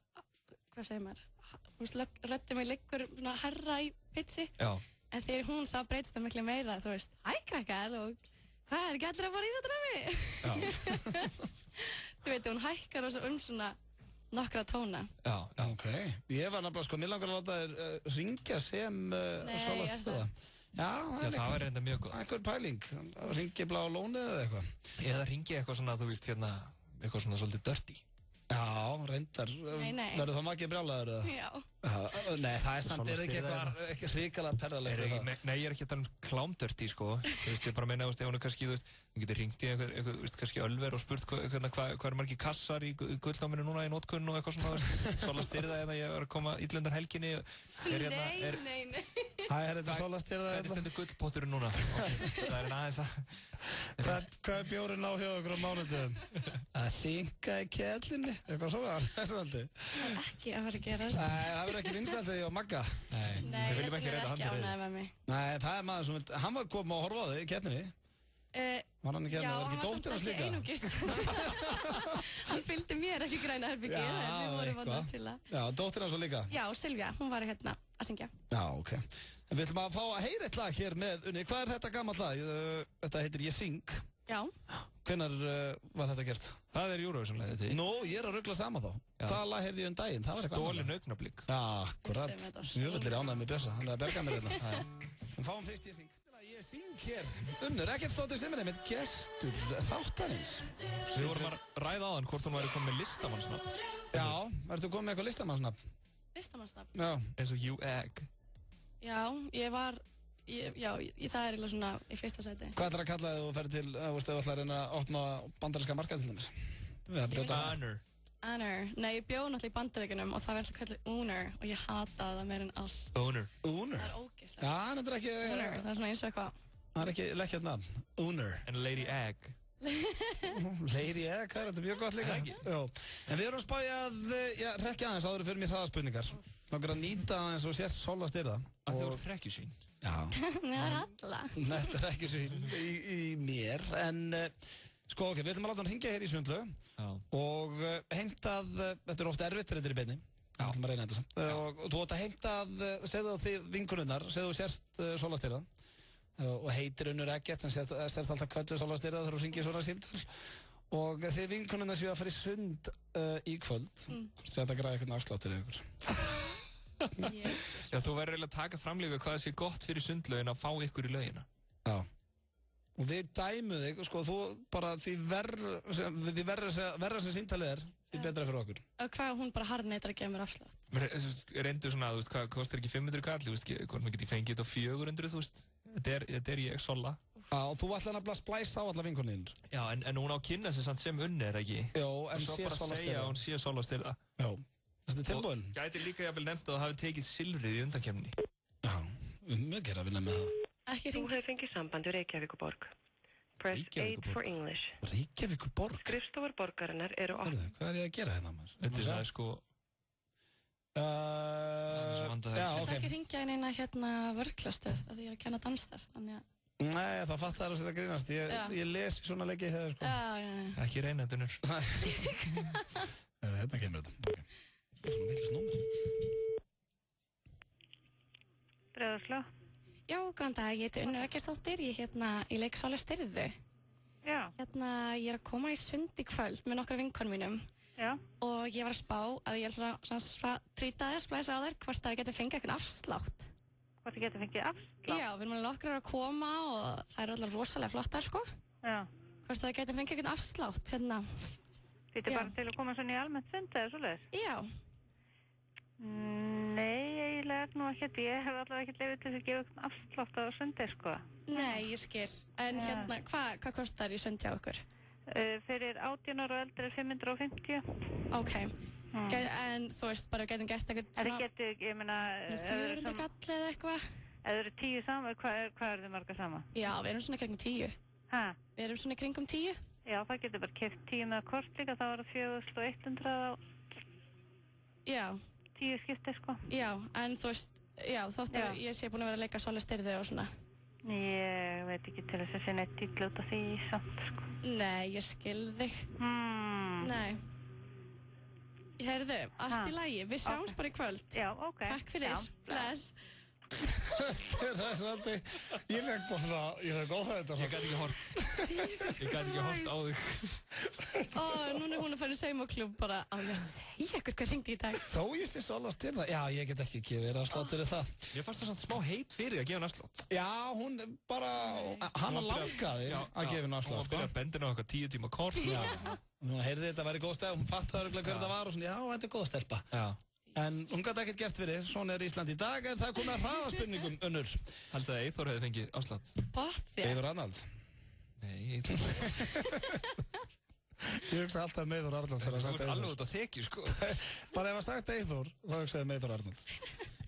hvað segir maður? Þú veist, röddið mig liggur svona herra í pitsi. Já. En þegar hún þá breytist það miklu meira, þú veist, hæ krakkar og hvað er ekki allir að fara í þetta drömi? Já. Þú veit, hún hækkar svona nokkra tóna. Já, ok. Ég var nefnilega, mér langar að láta þér ringja sem Sola Styrða. Já, það var reynda mjög gott. Einhver pæling, ringi blá lónið eða eitthvað. Eða ringi eitthvað svona, þú veist, eitthvað svona svolítið dirty. Já, reyndar. Nei. Verður það makið brjálæður eða? Já. Nei, það er samt, ekki eitthvað hrikalega perralegt. Nei, ég er ekki að tala klámdörti, sko. Þú veist, ég bara meina, ef hún kannski, þú veist, hún getur ringt í eitthvað, kannski Ölver og spurt hvað er margir kassar í gullnáminu núna í notkun og eitthvað svona, Sola Styrða, eða ég var að koma illundan helginni. Nei. Hæ, þetta Sola Styrða. Þetta stendur gullpotturinn núna. Það er aðeins að... Hvað er bjórinn á hjá okkur á mánudum? Að þynka í kjellinni. Eitthvað svona, það er ekki að vera að gerast. Nei, það verður ekki vinsælt þegar ég og Magga. Nei, við viljum ekki ánægða með mig. Nei, það er maður sem hann var komið að horfa á þig í keppninni. Var hann ekki að það var ekki dóttir hans líka? Já, hann var samt ekki einungis. Hann fylgdi mér ekki græna herbyggið, en við vorum að chilla. Já, dóttir hans var líka? Já, Silvía, hún var að syngja. Já, ok. En við ætlum að fá að heyra eitt lag hér með Unni. Hvað er þetta gamalt lag? Þetta heitir Ég syng. Já. Hvenær var þetta gert? Það er Eurovision-lagið þetta. Nú, ég er að ruggla saman þá. Hvaða lag heyrði ég daginn? Stólin augnablík. Já, akkurat. Mjög ánægð með Björsa. Hann er að berga mér hérna. En fáum fyrst Ég syng. Ég syng hér. Unnur, ekkert stóttir sem er einmitt gestur þáttarins. Við vorum að ræða á hann hvort hún væri komið með listamannsnafn. Já, ertu komið með eitthvað listamannsnafn? Listamannsnafn? Já. Eins og You Egg. Já, ég var... það er eitthvað svona í fyrsta sæti. Hvað ætlar að kalla þig og ferði til, þú ætlar að reyna að opna bandaríska markað til dæmis? Honor. Nei, ég bjóð náttúrulega í Bandaríkjunum og það verður alltaf kallið Owner og ég hataði það meir en allt. Owner. Það er ógeðslega. Já, þetta er ekki... Owner, það er svona eins og eitthvað. Það er ekki lekkjað nafn. Owner. En Lady Egg. Lady Egg, það er þetta mjög gott líka. Já. En við erum að spája að, rekja aðeins áður fyrir mér hraðaspurningar. Langar að nýta aðeins og sérst Sola Styrða. Að þú ert hrekkjusvín. Já. Það er alla. Þetta er hrekkjusvín í mér, en sko, ok, við ætlum að láta hann hringja hér í Sundlaug og heimtað, þetta er ofta erfitt fyrir þetta í beinni, við ætlum að reyna þetta samt, og þú ætti að heimtað, segðu þið vinkununnar, segðu sérst Sola Styrða og heitir Unnur Eggert sem sérst alltaf kölluð Sola Styrða þegar þú ringir svona símtöl og þið vinkununnar séu að fara í sund í kvöld, hvort þetta græði eitthvað afsláttur eða ykkur. Já, þú verður eiginlega að taka framlíka hvað það sé gott fyrir sundlaugin að fá ykkur í laugina. Já. Og við dæmuð þig, sko, þú bara því verra sem síntalið er, því betra fyrir okkur. Og hvað hún bara harðneitar að gefa mér afslátt? Reyndu svona, þú veist, hvað kostar ekki 500 kall, þú veist, hvort maður geti fengið þetta á 400, þú veist. Þetta er ég, Sola. Já, og þú ætlaði nefnilega að splæsa á alla vinkunniðinur. Já, en hún á kynna sem Unni, er ekki? Jó, en sé Sola Styrða. Og svo bara segja að hún sé Sola Styrða. Já. Þetta er tilbúin. Og gæti líka jafnvel nefnt að það hafi tekið silfrið í undankemni. Já, við gerum að vinna með það. Ekki Þú hefur fengið samband við Reykjavíkurborg. Press 8 for English. Reykjavíkurborg? Skrifstofur borgarinnar eru Hvað er ég að gera hérna, maður? Þetta er sko... Já, ok. Þú þarf ekki ringja inn hérna vörklastöð að því ég er að kenna dans þar, þannig að... Nei, það fattar það að setja grínast. Ég les svona leiki þegar, sko. Já. Ekki reyna, Dunnur. hérna kemur þetta. Ok. Það er svona villist númer. Breiðarslá. Já, góðan dag, ég heiti Unnur Eggertsdóttir, ég leik Svala Styrðu. Já. Ég er að koma í Sund í kvöld með nokkra vinkonum mínum. Já. Og ég var að spá að ég ætla að trýta þess, blæsa á þær, hvort að við getum fengið eitthvað afslátt. Hvort þið getum fengið afslátt? Já, við erum alveg nokkrar að koma og það eru allar rosalega flottar, sko. Já. Hvort að við getum fengið eitthvað afslátt, Þetta er bara til að koma svona í almennt Sund eða svoleiðis? Já. Nei, eiginlega nú ekkert. Ég hef allavega ekkert leyfi til að gefa eitthvað afslátt á Sundi, sko. Nei, ég skil. En hvað kostar í Sund hjá okkur? Fyrir 18 ára og eldri er 550. Ok. En þú veist, bara getum gert eitthvað svona... Það getur, ég meina... 400 kall eða eitthvað? Eða eru 10 saman, hvað eru þið marga saman? Já, við erum svona kringum 10. Hæ? Við erum svona kringum 10. Já, það getur bara keypt 10 með kort líka, þá eru 4100 á... Já. 10 skipti, sko. Já, en þú veist, þótt að ég sé búin að vera að leika Svala Styrðu og svona. Ég veit ekki til þess að sé neitt illa út af því samt, sko. Nei, ég skil þig. Nei. Heyrðu, allt í lagi. Við sjáumst bara í kvöld. Já, ok. Takk fyrir. Bless. Það er svolítið, ég fekk bara svona, ég fekk óþægindar. Ég gæti ekki hort á þig. Núna er hún að fara í saumaklúbb bara á ég að segja ykkur hvað hringdi í dag. Þó ég sé Svala Styrða, já ég get ekki gefið afslátt fyrir það. Ég fannst það svona smá heit fyrir að gefa henni afslátt. Já, hún bara, hana langaði að gefa henni afslátt. Hún var að byrja að benda henni á eitthvað 10 tíma kort. Já, hún heyrði þetta væri góð stef, hún fattaði örugglega hver það var og svona, já þetta er góð stelpa. Já. En hún gæti ekkert gert fyrir, svona er Ísland í dag, en það er komið að hraðaspurningum, Unnur. Haldið að Eyþór hefði fengið afslátt? Bóttið? Eyþór Arnalds? Nei, Eyþór. Ég hugsa alltaf með Eyþór Arnalds þegar að sagt Eyþór. Þú ert alveg út á þekju, sko. Bara ef að sagt Eyþór, þá hugsaði með Eyþór Arnalds.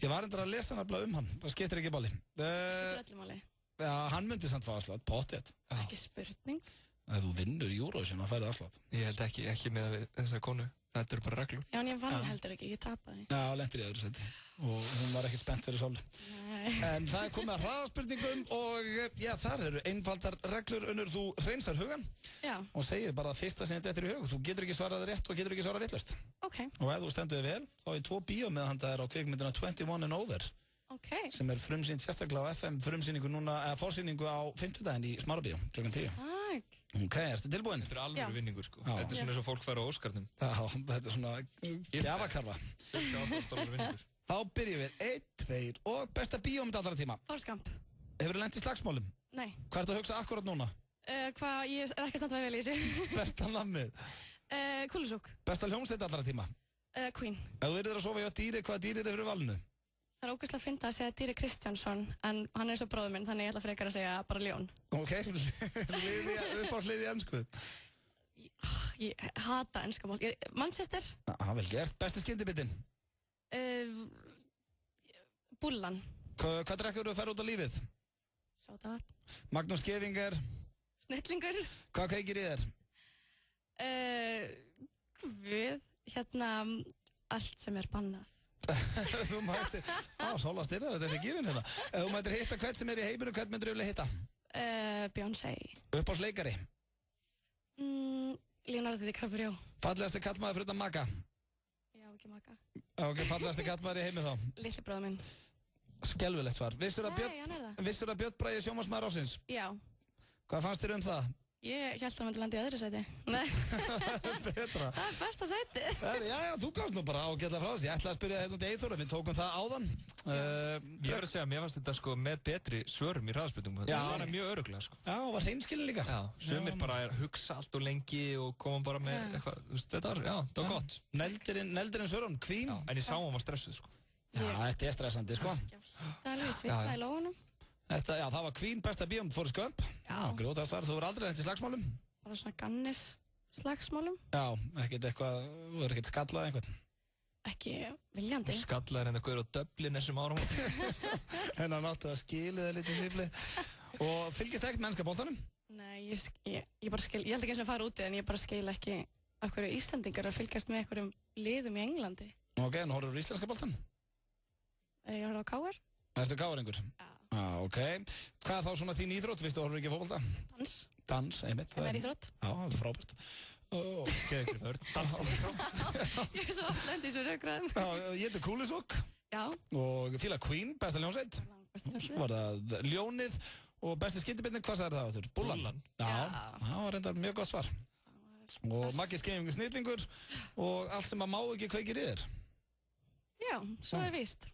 Ég var endur að lesa nafnilega um hann, það skiptir ekki máli. Skiptir öllu máli? Já, hann myndi samt fá afslátt, pottþétt. Ekki spurning. Þú vinnur í Eurovision að færa afslátt. Ég held ekki með þessa konu. Þetta eru bara reglur. Já, en ég vann heldur ekki, ég tapaði. Já, lendir í öðru seti. Og hún var ekkert spennt fyrir Sólu. Nei. En það er komið að hraðaspurningum og já, þar eru einfaldar reglur, Unnur, þú hreinsar hugan. Já. Og segir bara það fyrsta sem þetta eftir í hug. Þú getur ekki svarað rétt og getur ekki svarað vitlaust. Ok. Og ef þú stendur þig vel, þá er 2 bíómiðahandar á kvikmyndina 21 and Over. Ok. Sem er frumsýnd sérstaklega á FM, forsýningu á 50 daginn í Smárabíó, kl. 10. Ok, ertu tilbúin? Þetta er alveg vinningur, sko. Þetta er svona eins og fólk fær á Óskarnum. Já, þetta er svona gjafakarfa. Þá byrjum við 1, 2 og besta bíómynd allra tíma. Forrest Gump. Hefur þú lent í slagsmálum? Nei. Hvað ertu að hugsa akkurat núna? Ég er ekki að standa vel í þessu. Besta nammið? Kúlusúk. Besta hljómsveit allra tíma? Queen. Ef þú yrðir að sofa hjá dýri, hvaða dýri er fyrir valinu? Það er ógeðslega að finna að segja Dýri Kristjánsson, en hann er svo bróður minn, þannig ég ætla frekar að segja bara ljón. Ok, uppáhaldsliðið í ensku? Ég hata enska bótt. Manchester? Vel gert. Besti skyndibitinn? Búllan. Hvað drekkur þú að fara út á lífið? Sódavatn. Magnús Gefingar? Snillingur. Hvað kveikir í þér? Allt sem er bannað. Þú mættir, Sóla Styrðar, þetta er gýrin hérna. Ef þú mættir hitta hvern sem er í heiminu, hvern myndir þú vilja hitta? Beyoncé. Uppáhaldsleikari? Leonardo DiCaprio. Fallegasti kallmaður fyrir utan maka? Já, ekki maka. Ok, fallegasti kallmaður í heimi þá? Lilli bróður minn. Skelfilegt svar. Vissur að Björn Bragi sjónvarpsmaður ársins? Já. Hvað fannst þér um það? Ég held að hann myndi landa í öðru sæti. Nei. Betra. Það er besta sæti. Já, þú gafst nú bara ágætlega frá þess. Ég ætlaði að spyrja þetta út í Eyþór, við tókum það áðan. Ég verður að segja að mér fannst þetta sko með betri svörum í hraðspurningum. Það var mjög öruglega sko. Já, og var hreinskilin líka. Já, sumir bara er að hugsa allt og lengi og koma bara með eitthvað. Þetta var gott. Neldurinn svörun, Queen. En ég sá hann var stressuð sko. Já, þetta er stressandi sko. Það er alveg svitnað í lóðunum. Já, það var Queen, besta bíómynd, Forrest Gump. Já, grjótast var, þú verður aldrei lent í slagsmálum. Bara svona gannis slagsmálum. Já, ekkert eitthvað, þú verður ekkert skallað einhvern. Ekki viljandi. Skallaður en það gaur á Dublin þessum árum. En hann átti að skilja það lítið svifli. Og fylgist ekkert með enska boltanum? Nei, ég bara skil, ég held ekki eins og að fara úti, en ég bara skil ekki af hverju Íslandingar að fylgjast með einhverjum liðum í Englandi. Ok, en horfður þú íslenska boltan? Ég horfður á KR. Ertu KR-ingur? Já, ok. Hvað þá svona þín íþrótt, vistu, horfður ekki á fótbolta? Dans. Dans, einmitt. Það er íþrótt. Já, það er frábært. Geðu ykkur vörn, dansa með króng. Ég er svo oft lendið í svo rauðgræðum. Ég heiti Kúlisok. Já. Og fíla Queen, besta ljónsveit. Svo var það Ljónið og besti skyndibitni, hvað sagði það áttur? Bullan. Já, það var reyndar mjög gott svar. Og Maggi Skeifingur snillingur og allt sem að má ekki kveikir í þér. Já, svo er víst.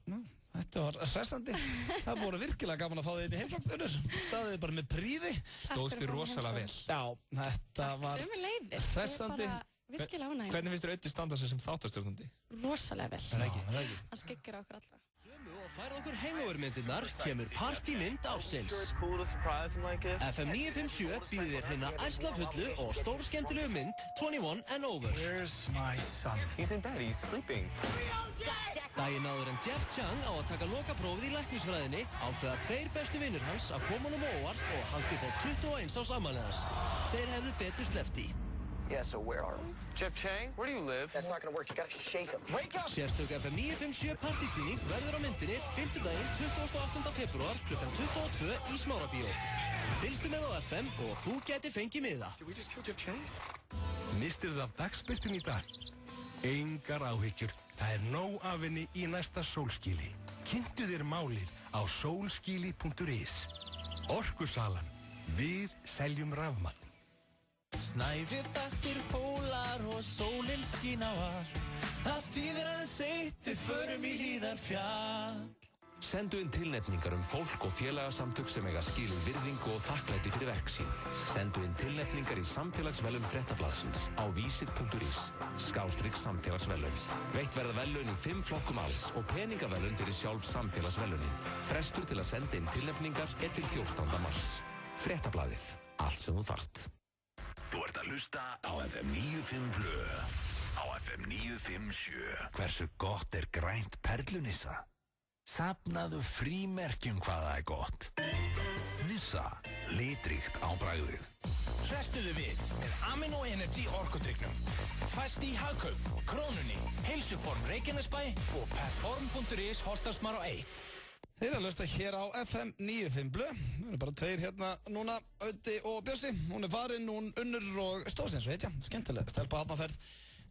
Þetta var hressandi. Það voru virkilega gaman að fá þig inn í heimsóknur. Staðið bara með príði. Stóðst þér rosalega vel. Já, þetta var hressandi. Virkilega ánægð. Hvernig finnst þér Auddi standa sig sem þáttarstjórnandi? Rosalega vel. Það ekki. Hann skyggir á okkur allra. Og færð okkur hangover-myndirnar kemur partymynd ársins. FM 957 býður þér hérna ærslafullu og stórskemmtilegu mynd 21 and over. Where's my son? He's in bed, he's sleeping. Daginn áður en Jeff Chang á að taka lokaprófið í læknisfræðinni ákveða 2 bestu vinnur hans að koma honum á óvart og haldi upp á 21 ás afmælið hans. Þeir hefðu betur sleppt í. Yeah, so where are we? Jeff Chang, where do you live? That's not gonna work, you gotta shake him. Wake up! Sérstök FM 957 partysýning verður á myndinni 5. 28. februar klukkan 22 í Smárabíó. Fylgstu með á FM og þú gæti fengið miða. Did we just kill Jeff Chang? Mistir þið af dagsbirtun í dag? Engar áhyggjur, það nóg af henni í næsta sólskíli. Kynntu þér málið á solskili.is. Orkusalan. Við seljum rafmagn. Snæfir þaktir hólar og sólinn skín á allt. Það þýðir aðeins eitt, við förum í Hlíðarfjall. Sendu inn tilnefningar fólk og félagasamtök sem eiga skilið virðingu og þakklæti fyrir verk sín. Sendu inn tilnefningar í samfélagsvelun Fréttablaðsins á vísir.is /samfélagsvelun. Veitt verða velun í 5 flokkum alls og peningavelun fyrir sjálf samfélagsvelunin. Frestur til að senda inn tilnefningar til 14. mars. Fréttablaðið. Allt sem þú þarft. Þú ert að hlusta á FM 95 Blö. Á FM 957. Hversu gott er grænt perlunissa? Safnaðu frímerkjum hvað það er gott. Nissa. Litríkt á bragðið. Hrestuðu við með Amino Energy orkudrykknum. Fæst í Hagkaup, Krónunni, Heilsuform Reykjanesbæ og Perform.is Holtarsmar á 1. Þeir eru að hlusta hér á FM 95 Blö. Við erum bara 2 hérna núna, Auddi og Bjössi. Hún er farin, hún Unnur og Stóðsins, veit ég. Skemmtilega, stelpa hafnaferð.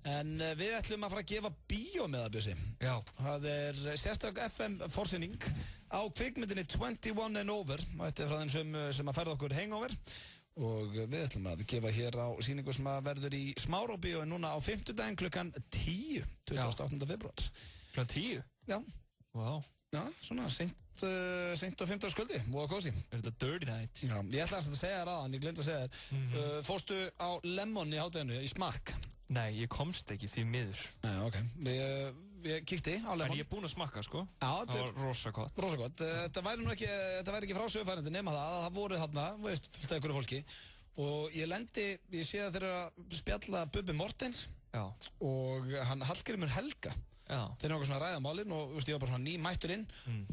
En við ætlum að fara að gefa bíó með það, Bjössi. Já. Það er sérstök FM-forsynning á kvikmyndinni 21 and over. Þetta er frá þeim sem að ferða okkur hangover. Og við ætlum að gefa hér á sýningu sem að verður í Smárabíó núna á 5. daginn klukkan 10, 28. februar. Klukkan 10? Já. Vá. Já, svona seint og 15 sköldi, múið að kósi. Er þetta dirty night? Já, ég ætla að segja þér aðan, ég glemt að segja þér. Fórstu á Lemon í hátæðinu, í smakk? Nei, ég komst ekki því miður. Nei, ok. Ég kíkti á Lemon. En ég er búinn að smakka, sko. Já, það var rosa gott. Rosa gott. Þetta væri ekki frá sögufærandi nema það voru þarna, veist, fullt af ykkur fólki. Og ég sé að þeir eru að spjalla Bubbi Mortens. Já. Og hann Hallgrímur Helga. Já. Þeir eru okkur svona að ræða málinn og ég var bara svona nýmættur inn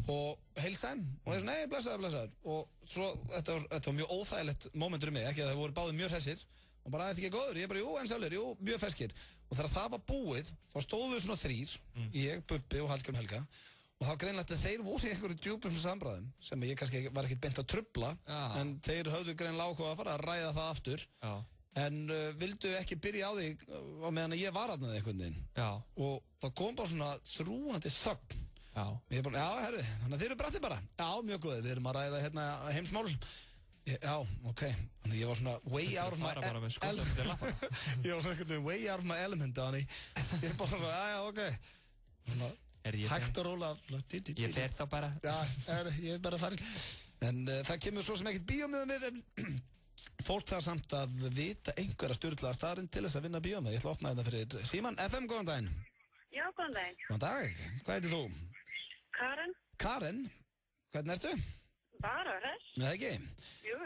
og heilsaði og þeir svona, nei, blessaður. Og svo, þetta var mjög óþægilegt momentur um mig, ekki að það voru báðir mjög hressir og bara, þetta ekki góður, ég bara, jú, en sjálfur, jú, mjög ferskir. Og þegar það var búið, þá stóðum við svona 3, ég, Bubbi og Hallgrímur Helga og þá greinlegt að þeir voru í einhverju djúpum samræðum sem ég kannski var ekkert beint að trufla en þeir höfðu greinlega áhuga að fara að ræða það aftur. Já. En vildu ekki byrja á því á meðan ég var aðnað einhvern veginn. Já. Og það kom bara svona þrúandi þögn. Já. Ég er bara, já, herri, þannig að þeir eru brættið bara. Já, mjög góðið, við erum að ræða hérna heimsmál. Já, ok. Þannig ég var svona way out of my element. Ég var svona einhvern veginn way out of my element, þannig. Ég er bara svona, já, ok. Svona, hægt og róla. Ég fer þá bara. Já, ég er bara farin. En það kemur svo sem ekkert bíómiðum við. Fólk þarf samt að vita einhverja sturlaða staðarinn til þess að vinna bíómið. Ég ætla að opna þetta fyrir Síman FM, góðan daginn. Já, góðan daginn. Góðan dag, hvað heitir þú? Karen. Karen, hvernig ertu? Bara hress. Nei, ekki? Jú.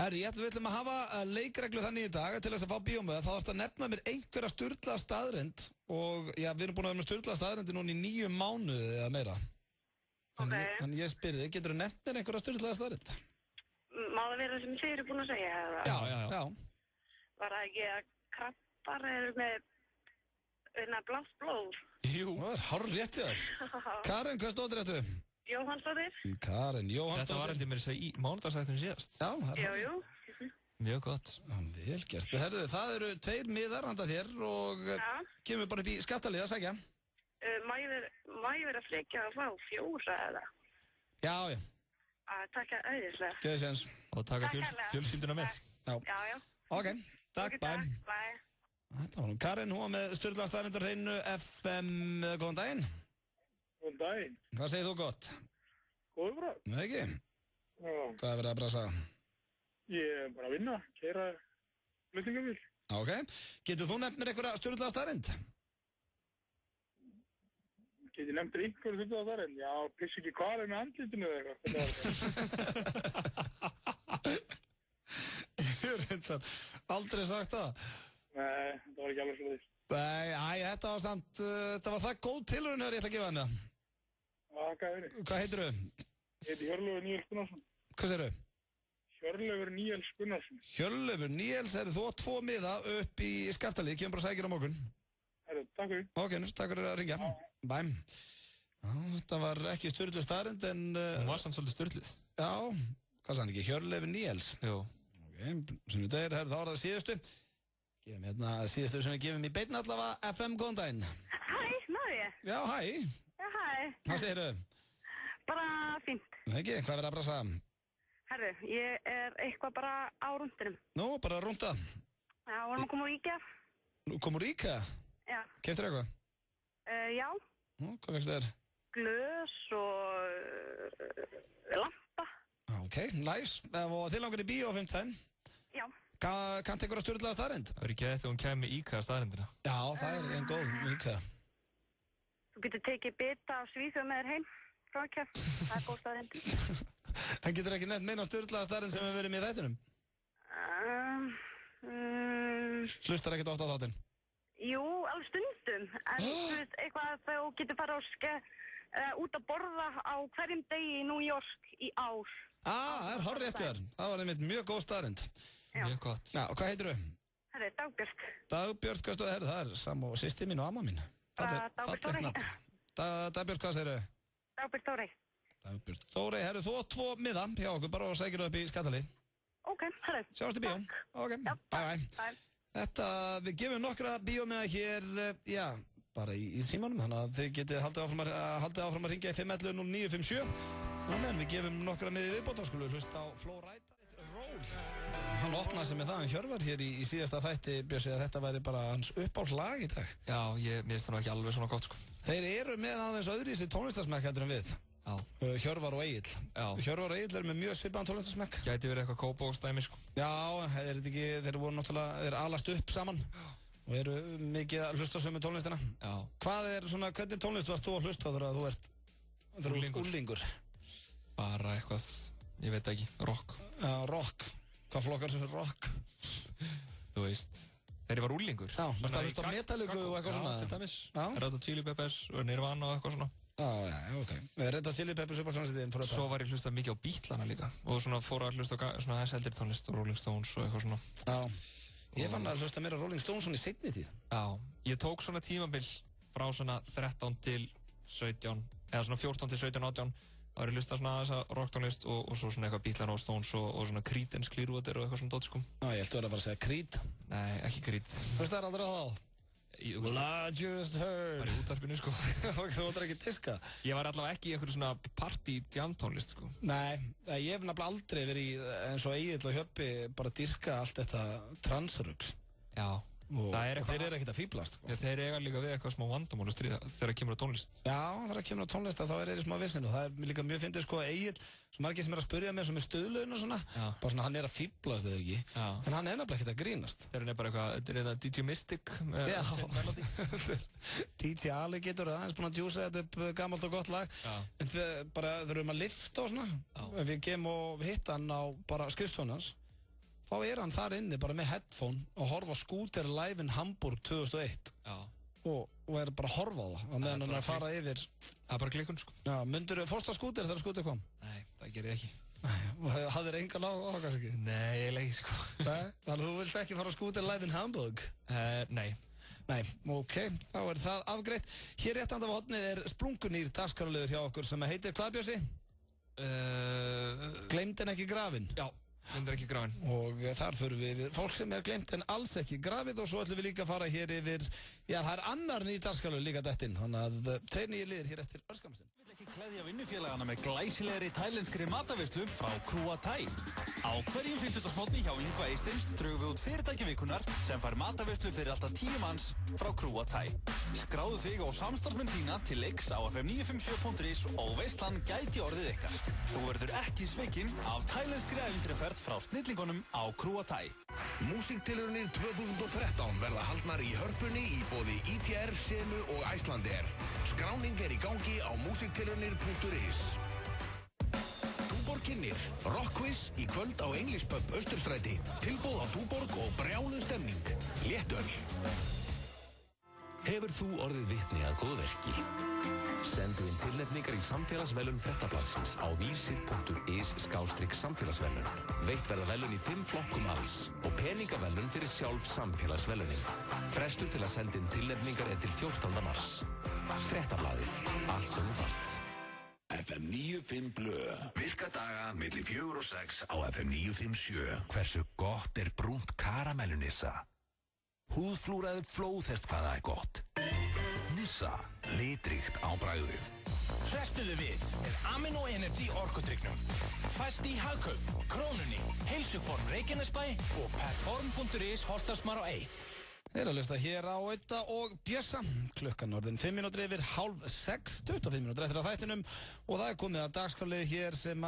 Herri, við ætlum að hafa leikreglu þannig í dag til þess að fá bíómið. Þá þarfst að nefna mér einhverja sturlaða staðarind og já, við erum búin að vera með sturlaða staðarindi núna í 9 mánuði eða meira. Þannig ég spyrir þig, getur þú nefnt mér einhverja sturlaða staðarind? Má það vera það sem þið eru búin að segja? Já. Var það ekki að krabbar eru með blátt blóð? Jú, það er hárrétt hjá þér. Karen, hvað stóð réttu? Jóhannsdóttir. Karen Jóhannsdóttir. Þetta var heldur mér að segja í mánudagsættinu síðast. Já, Jú. Mjög gott. Vel gert. Herðu, það eru 2 miðar handa þér og kemur bara upp í skattalið að segja. Má ég vera frekja að fá 4 eða? Já. Takk æðislega. Gjörðu séns. Og taka fjölskylduna með. Já. Ok, takk, bye. Þetta var hún Karin, hún var með Sturla staðarindur hreinu FM, góðan daginn. Góðan daginn. Hvað segir þú gott? Góður bara. Nei ekki? Já. Hvað er verið að brasa? Ég er bara að vinna, keyra flutningabíl. Ok, getur þú nefnt mér einhverja Sturla staðarind? Get ég nefnt einhverju Sturla staðarind? Já, piss ekki hvar með andlitinu eða eitthvað. Ég er reyndar aldrei sagt það. Nei, þetta var ekki alveg svo þess. Nei, þetta var samt, þetta var það góð tilraun þegar ég ætla að gefa henni það. Hvað heitir þau? Ég heiti Hjörleifur Níels Gunnarsson. Hvað segir þau? Hjörleifur Níels Gunnarsson. Hjörleifur Níels, þú á 2 miða upp í skaftalið, kemur bara að sækja á morgun. Takk fyrir. Ok, takk fyrir að ringja. Bæm. Þetta var ekki Sturlu staðarind en... Hún var samt svolítið Sturluð. Já, hvað sagði hann ekki? Hjörleifur Níels. Jú. Ok, sem þetta þá er það síðustu. Gefum hérna síðustu sem við gefum í beinna allavega FM, góðan daginn. Hæ, náðu ég? Já, hæ. Já, hæ. Hvað segirðu? Bara fínt. Ekki, hvað er verið að brasa? Herru, ég er eitthvað bara á rúndinum. Nú, bara rúnda. Já, vorum að koma úr IKEA. Kom úr IKEA? Já. Keyptir eitthvað? Já. Nú, hvað fegst þér? Glös og lampa. Ok, nice. Og þið langar í bíó á 5. Já. Kanntu einhverja Sturlaða staðarind? Það er ekki eftir að hún kemur með IKEA staðarindina. Já, það er einn góð IKEA. Þú getur tekið bita af Svíþjóð með þér heim frá IKEA. Það er góð staðarind. En getur ekki nefnt meina Sturlaða staðarind sem við verðum í þættinum? Hlustar ekkert ofta á þáttinn? Jú, alveg stundum. En þú veist, eitthvað þú getur fara út að borða á hverjum degi í New York í ár. Það er hárrétt þér. Það var einmitt mjög góð staðarind. Mjög gott. Já, og hvað heitir þau? Það er Dagbjörg. Dagbjörg, hvað stóð það er sam og sýsti mín og amma mín. Dagbjörg Þórey. Dagbjörg, hvað segir þau? Dagbjörg Þórey. Dagbjörg Þórey, herru, þú 2 miða hjá okkur bara og sækir þú upp í skattalið. Ok, herru. Sjáumst í bíó. Ok, bye. Þetta, við gefum nokkra bíómiða hér, já, bara í símanum, þannig að þið getið haldið áfram að ringja í 511-0957. Og meðan við gefum nokkra miði viðbót, þá skulum við hlusta á Flow Rida. Hann opnaði sig með það, hann Hjörvar hér í síðasta þætti Bjössi að þetta væri bara hans uppáhaldslag í dag. Já, mér finnst það nú ekki alveg svona gott sko. Þeir eru með aðeins öðru í sig tónlistarsmekk heldur en við. Já. Hjörvar og Egill. Já. Hjörvar og Egill eru með mjög svipaðan tónlistarsmekk. Gæti verið eitthvað kópavóksdæmi sko. Já, þeir voru náttúrulega, þeir alast upp saman og eru mikið að hlusta á sömu tónlistina. Já. Hvernig tónlist varst þú að hlusta á þegar þú ert úrlingur? Bara eitthvað, ég veit ekki, rock. Já, rock. Hvað flokkar sem er rock? Þú veist, þegar ég var úrlingur. Já, varst það að hlusta á Metallica og eitthvað svona? Já, til dæmis. Red Hot Chili Peppers og Nirvana og eitthvað svona. Já, ok. Red Hot Chili Peppers upp á sjónastíðin fór þetta. Svo var ég hlusta mikið á Beatlana líka og svona fór að hlusta á svona aðeins eldri tónlist og Rolling Stones og eitthvað svona. Já, ég fann að hlusta meira Rolling Stones svona í seinni tíð. Já, ég tók svona tímabil frá svona 13 til 17, eða svona 14 til 17, 18. Það var ég hlusta svona þessa rocktónlist og svo svona eitthvað Beatlana og Stones og svona Creedence Clearwater og eitthvað svona dót sko. Já, ég held að vera bara að segja Creed. Nei, ekki Creed. Hlustaðir aldrei á það? Well, I just heard. Bara í útvarpinu sko. Þú ætlar ekki diska? Ég var allavega ekki í einhverju svona party jam tónlist sko. Nei, ég hef nefnilega aldrei verið í eins og Egill og Hjöppi bara dyrka allt þetta transrugl. Já. Og þeir eru ekkert að fíblast sko. Þeir eiga líka við eitthvað smá vandamál að stríða þegar það kemur á tónlist. Já, þegar það kemur á tónlist þá er þeir smá vissinu og það er líka mjög fyndið sko að Egill, svo margir sem er að spyrja mér sem er stöðlaun og svona, bara svona hann er að fíblast eða ekki, en hann er nefnilega ekkert að grínast. Þeir eru bara eitthvað, þetta er þetta DJ Mystic með melody. DJ Alligator, það er búin að djúsa þetta upp gamalt og gott lag, en þeir eru að lifta og svona, ef við kemum og hitta hann á bara skrifstofnans, þá er hann þar inni bara með headphone og horfa á Scooter Live in Hamburg 2001 og er bara að horfa á það meðan hann er að fara yfir. Það er bara klikkun sko. Já, fórstu á Scooter þegar Scooter kom? Nei, það gerði ég ekki. Hafðir engan á kannski ekki? Nei, eiginlega ekki sko. Nei, þannig að þú vilt ekki fara á Scooter Live in Hamburg? Nei. Nei, ok, þá er það afgreitt. Hér rétt handa á hotnið er splunkunýr dagskrárliður hjá okkur sem heitir hvað, Bjössi? Gleymd en ekki grafin. Já. Myndir ekki grafin. Og þar förum við yfir fólk sem glemt en alls ekki grafið og svo ætlum við líka að fara hér yfir, já það annar nýr dagskrárliður líka dettinn, þannig að 2 nýjir liðir hér eftir örskamstund. Vill ekki klæðja vinnufélagana með glæsilegri tælenskri mataveislu frá Krúa Thai. Á hverjum 50. hjá Yngva Eystins drögum við út fyrirtæki vikunar sem fær mataveislu fyrir alltaf 10 manns frá Krúa Thai. Skráðu þig og samstarfsmenn þína til leiks á fm957.is og veislan gæti orðið ykkar. Þú verður ekki svikinn af tælenskri ævintýraferð frá snillingunum á Krúa Thai. Músíktilraunir 2013 verða haldnar í Hörpunni í boði ITR, Senu og Icelandair. Skráning í gangi á músíktilraunir.is. Túborg kynnir Rockquiz í kvöld á English Pub Austurstræti. Tilboð á Túborg og brjáluð stemning. Léttöl. Hefur þú orðið vitni að góðverki? Sendu inn tilnefningar í samfélagsvelun Fréttablaðsins á vísir.is/samfélagsvelun. Veitt verða velun í 5 flokkum alls og peningavelun fyrir sjálf samfélagsvelunin. Frestur til að senda inn tilnefningar til 14. mars. Fréttablaðið. Allt sem þú þarft. FM 95 Blö. Virka daga milli 4 og 6 á FM 957. Hversu gott brúnt karamellunissa? Húðflúraði flóðhest hvað það gott. Nissa, litríkt á bragðið. Hrestuðu við með Amino Energy orkudrykknum. Fæst í Hagkaup, Krónunni, Heilsuform Reykjanesbæ og Perform.is Holtarsmar á 1. Þeir að hlusta hér á Ödda og Bjössa. Klukkan orðin 5 mínútur yfir 5:30, 25 mínútur eftir að þættinum og það komið að dagskrárlið hér sem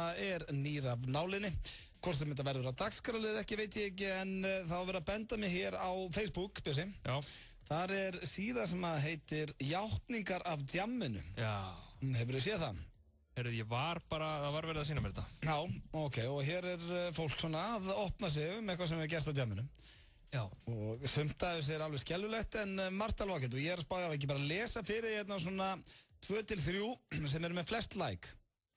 nýr af nálinni. Hvort sem þetta verður að dagskrárlið ekki veit ég ekki en þá verður að benda mig hér á Facebook, Bjössi. Já. Þar síða sem heitir Játningar af djamminu. Já. Hefur þið séð það? Ég var bara, það var verið að sína mér þetta. Já, ok, og hér fólk svona að opna sig eitthvað sem gerst á djamminu. Já. Og sumt af þessu alveg skelfulegt en margt alveg ágætt og ég að spája ekki bara að lesa fyrir hérna svona 2-3 sem með flest like.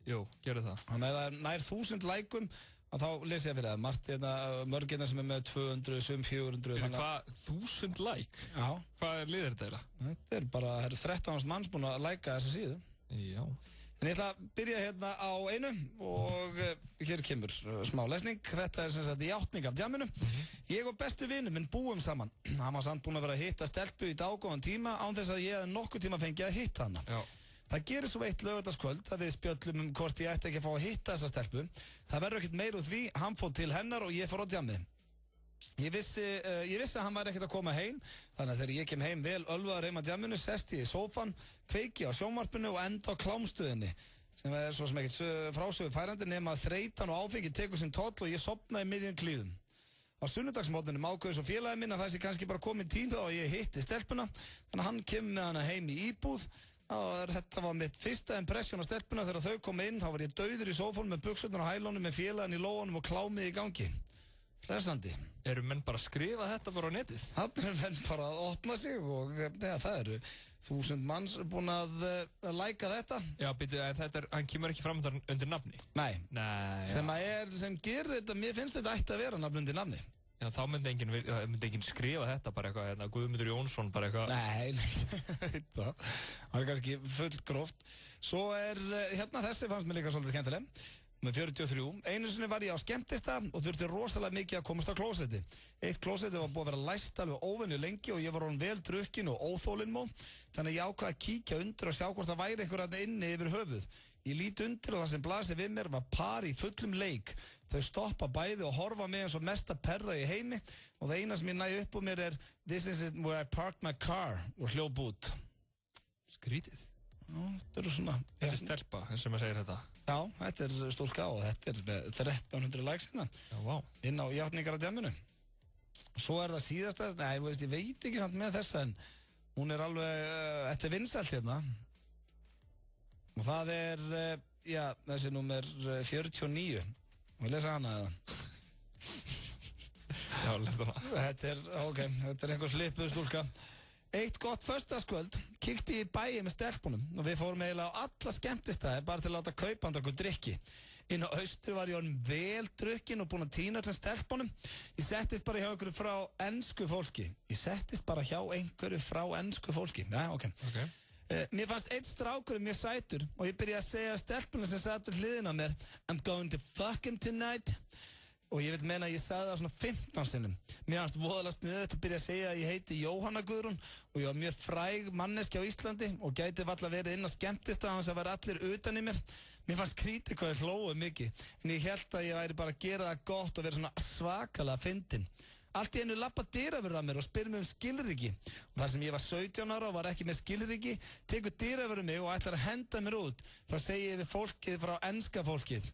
Jú, gerðu það. Þannig að það nær 1000 likeum og þá lesa ég fyrir það. Margt mörg hérna sem með 200, sem 400. Hvað, 1000 like? Já. Hvað liðir þetta eiginlega? Þetta bara, það eru 13 manns búin að like'a þessa síðu. Já. En ég ætla að byrja hérna á einu og hér kemur smá lesning. Þetta sem sagt játning af djamminu. Ég og bestu vinur minn búum saman. Hann var samt búinn að vera að hitta stelpu í dágóðan tíma án þess að ég hefði nokkuð tíma fengið að hitta hana. Já. Það gerir svo eitt laugardagskvöld að við spjöllum hvort ég ætti ekki að fá að hitta þessa stelpu. Það verður ekkert meir úr því, hann fór til hennar og ég fór á djammið. Ég vissi að hann var ekkert að koma heim, þannig að þegar ég kem heim vel ölvaður heim að djamminu, sest ég í sófan, kveiki á sjónvarpinu og enda á klámstöðinni, sem svo sem ekkert frásögu færandi nema að þreytan og áfengi tekur sinn toll og ég sopnaði miðjum klíðum. Á sunnudagsmótnum ákveður svo félagi minn að það sé kannski bara komin tíma og ég hitti stelpuna, þannig að hann kemur með hana heim í íbúð. Þetta var mitt fyrsta impressjón á stelpuna. Þegar þau kom inn þá var ég dauður í sófónum með buxurnar á hælunum með félagin í lóanum og klámið í gangi. Hressandi. Eru menn bara að skrifa þetta bara á netið? Það eru menn bara að opna sig og það eru 1000 manns búin að læka þetta. Já, býtu, hann kemur ekki fram undir nafni? Nei. Nei. Sem gerir þetta, mér finnst þetta ætti að vera nafn undir nafni. Já, þá myndi enginn skrifa þetta bara eitthvað, Guðmundur Jónsson bara eitthvað. Nei, það er kannski full gróft. Svo hérna þessi fannst mér líka svolítið skemmtileg. Með 43. Einu sinni var ég á skemmtistað og þurfti rosalega mikið að komast á klósetti. Eitt klósetti var búið að vera læst alveg óvenju lengi og ég var orðinn vel drukkin og óþolinmóð. Þannig að ég ákvað að kíkja undir og sjá hvort það væri einhver þarna inni yfir höfuð. Ég lít undir og það sem blasir við mér var par í fullum leik. Þau stoppa bæði og horfa mig eins og mesta perra í heimi og það eina sem ég næ upp á mér This is where I parked my car og hljóp út. Skrítið. Þetta svona... Þetta stelpa sem að segja þetta. Já, þetta stúlka og þetta með 1300 likes hérna. Já, vá. Inn á játningar af djamminu. Svo það síðasta, nei, ég veit ekki samt með þessa en hún alveg, þetta vinsælt hérna. Og það já, þessi númer 49. Við lesa hana eða? Já, lesa hana. Þetta einhver slipuð stúlka. Eitt gott föstudagskvöld kíkti ég í bæi með stelpunum og við fórum eiginlega á alla skemmtistæði bara til að láta kaupa handa okkur drykki. Inn á austur var ég orðinn vel drukkin og búinn að tína til stelpunum. Ég settist bara hjá einhverju frá ensku fólki. Já, ok. Mér fannst einn strákur mjög sætur og ég byrjaði að segja stelpunum sem satt við hliðina á mér I'm going to fuck him tonight. og ég vil meina að ég sagði það svona 15 sinnum. Mér fannst voðalega sniðugt að byrja að segja að ég heiti Jóhanna Guðrún og ég var mjög fræg manneskja á Íslandi og gæti varla verið inn á skemmtistað þannig að vera allir utan í mér. Mér fannst skrítið hvað ég hlóði mikið, en ég held að ég væri bara að gera það gott og vera svona svakalega fyndin. Allt í einu labba dyravörður að mér og spyr mig skilríki. Og þar sem ég var 17 ára og var ekki með skilríki, tekur dyravörður mig og ætlar að henda mér út. Þá segi ég við fólkið frá enska fólkið.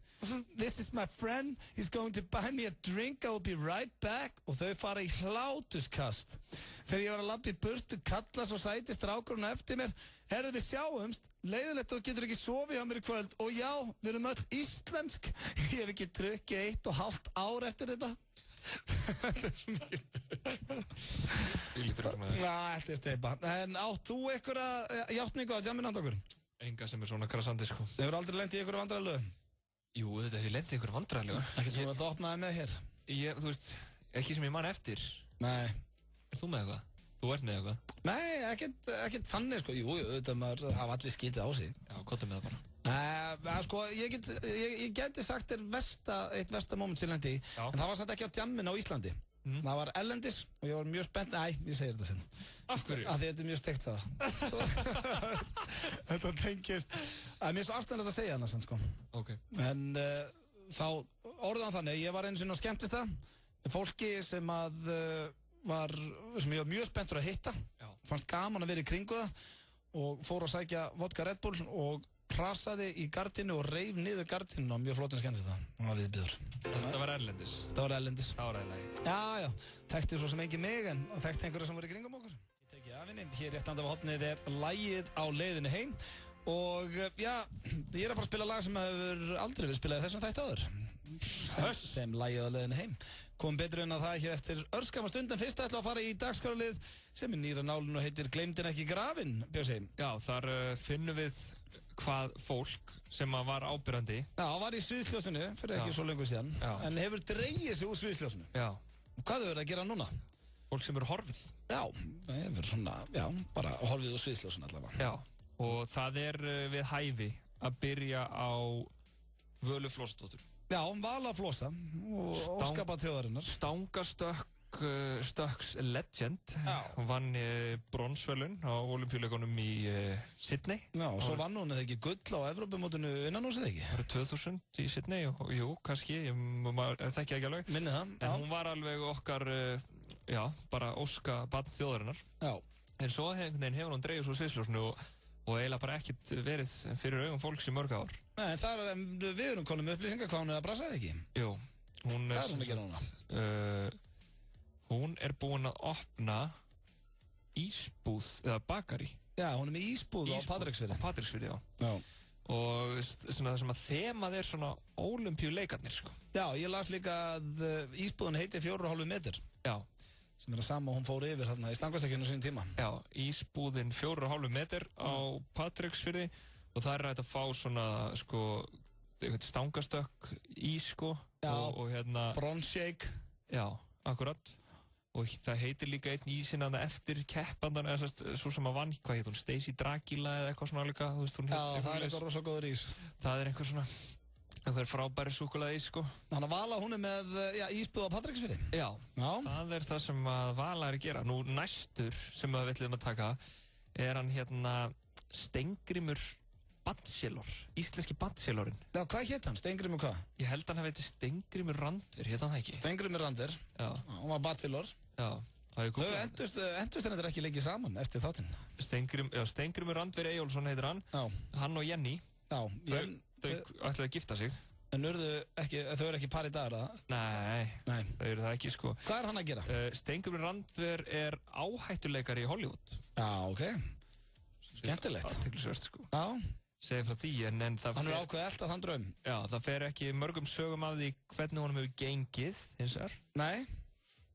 This is my friend, he's going to buy me a drink, I will be right back. Og þau fara í hlátuskast. Þegar ég var að labba í burtu, kalla svo sæti strákurinn eftir mér. Herðu, við sjáumst, leiðilegt og getur ekki sofið hjá mér í kvöld. Og já, við erum öll íslensk. Ég hef ekki drukkið 1,5 ár eftir þetta. Þetta svo mikið. Ég lítur ekki með það. Þetta steipa. En átt þú einhverja játningu á jamminu handa okkur? Enga sem svona krassandi, sko. Hefur aldrei lent í einhverju vandræðalegu? Jú, þetta hef ég lent í einhverju vandræðalegu. Ekkert sem þú vilt opnaði með hér? Þú veist, ekki sem ég man eftir. Nei. Er þú með eitthvað? Þú ert með eitthvað? Nei, ekkert þannig, sko. Jú, þetta maður hafa allir skítið á sig. Já, kottu með það bara. Sko, ég geti sagt þér eitt versta moment sem ég lendi í, en það var satt ekki á jamminu á Íslandi. Það var ellendis og ég var mjög spennt. Nei, ég segir þetta sinna. Af hverju? Af því þetta er mjög steikt það. Þetta tengist. Það er mjög svo afstæðilegt að segja annars, sko. Ok. En þá orðan þannig, ég var einu sinni á skemmtistað, fólki sem ég var mjög spenntur að hitta. Fannst gaman að vera í kringu það og fór að sækja vodka Red Bull og hrasaði í gardinu og reif niður gardinu á mjög flottin skemmtistað. Það var viðbjóður. Þetta var erlendis? Þetta var erlendis. Það var erlendis. Já. Þekkti svo sem engin mig en þekkti einhverja sem voru í kringum okkur. Ég teki afinni. Hér rétt handað á hotnið er lagið Á leiðinni heim. Og já, ég er að fara að spila lag sem hefur aldrei verið spilað í þessum þætti áður. Sem lagið Á leiðinni heim. Komum betur en að það hér eftir örskama stund, en fyrst ætlum að fara í dagskrárlið sem er nýra nálinn og heitir Gleymdin ekki grafin, Björsi. Já, þar finnum við hvað fólk sem var ábyrgandi. Já, var í sviðsljósinu fyrir ekki svo lengur síðan, en hefur dreigið sig úr sviðsljósinu. Já. Hvað hefur það að gera núna? Fólk sem eru horfið. Já, það hefur svona, bara horfið úr sviðsljósinu allavega. Já, og það er við hæfi að byrja á Völu Flossdóttur. Já, Vala Flossa og óskapa þjóðarinnar. Stökks legend. Hún vann bronsverðlaun á Ólympíuleikunum í Sydney. Já, og svo vann hún eða ekki gull á Evrópumótinu innanhúsið ekki? Það eru 2000 í Sydney og jú, kannski, ég þekki ekki alveg. Minni það. En hún var alveg okkar, bara óskabarn þjóðarinnar. Já. En svo hefur hún dreigið svo sviðsljósinu og eiginlega bara ekkert verið fyrir augum fólks í mörg ár. Nei, við erum konum með upplýsingar hvað hún er að brasaði ekki. Jú, hún er... Hvað er hún að gera núna? Hún er búin að opna ísbúð, eða bakari. Já, hún er með ísbúð á Patreksfirði. Á Patreksfirði, já. Og svona það sem að þemað er svona Ólympíuleikarnir, sko. Já, ég las líka að ísbúðun heiti 4,5 metr. Já. Sem er að sama og hún fór yfir hérna í Stangarstekjunu sín tíma. Já, ísbúðin 4,5 metr á Patreksfirði og það er hægt að fá svona, sko, einhvern stangastökk ís, sko. Já, og hérna... Bronshake. Já, akkurat. Og það heitir líka einn ísinn að eftir keppandan, eða svo sem að vann, hvað heit hún, Stacey Dragila eða eitthvað svona líka, þú veist, hún heitir... Já, það er eitthvað rosa góður ís. Það er einhver svona, einhver frábæri súkkulaði ís, sko. Þannig að Vala, hún er með, ísbúð á Patreksfirði. Já, það er það sem að Vala er að gera. Nú næstur sem við ætlum að taka er hann hérna Steingrímur Bachelor, íslenski Bachelorinn. Já, hvað hétt hann? Steingrímur hvað? Ég held hann hefði Steingrímur Randver, hétt hann það ekki? Steingrímur Randver, hún var Bachelor. Já. Þau endust hennar ekki lengi saman eftir þáttinn. Steingrímur Randver Eyjólfsson heitir hann. Já. Hann og Jenny. Já. Þau ætlaði að gifta sig. En þau eru ekki par í dag, eða? Nei, þau eru það ekki, sko. Hvað er hann að gera? Steingrímur Randver er áhættuleikari í Hollywood. Já, ok. Skemmtilegt. Athyglisvert, sko. Já. Segir frá því, en það hann er ákveðið elda þann draum. Já, það fer ekki mörgum sögum af því hvernig honum hefur gengið, hins vegar. Nei.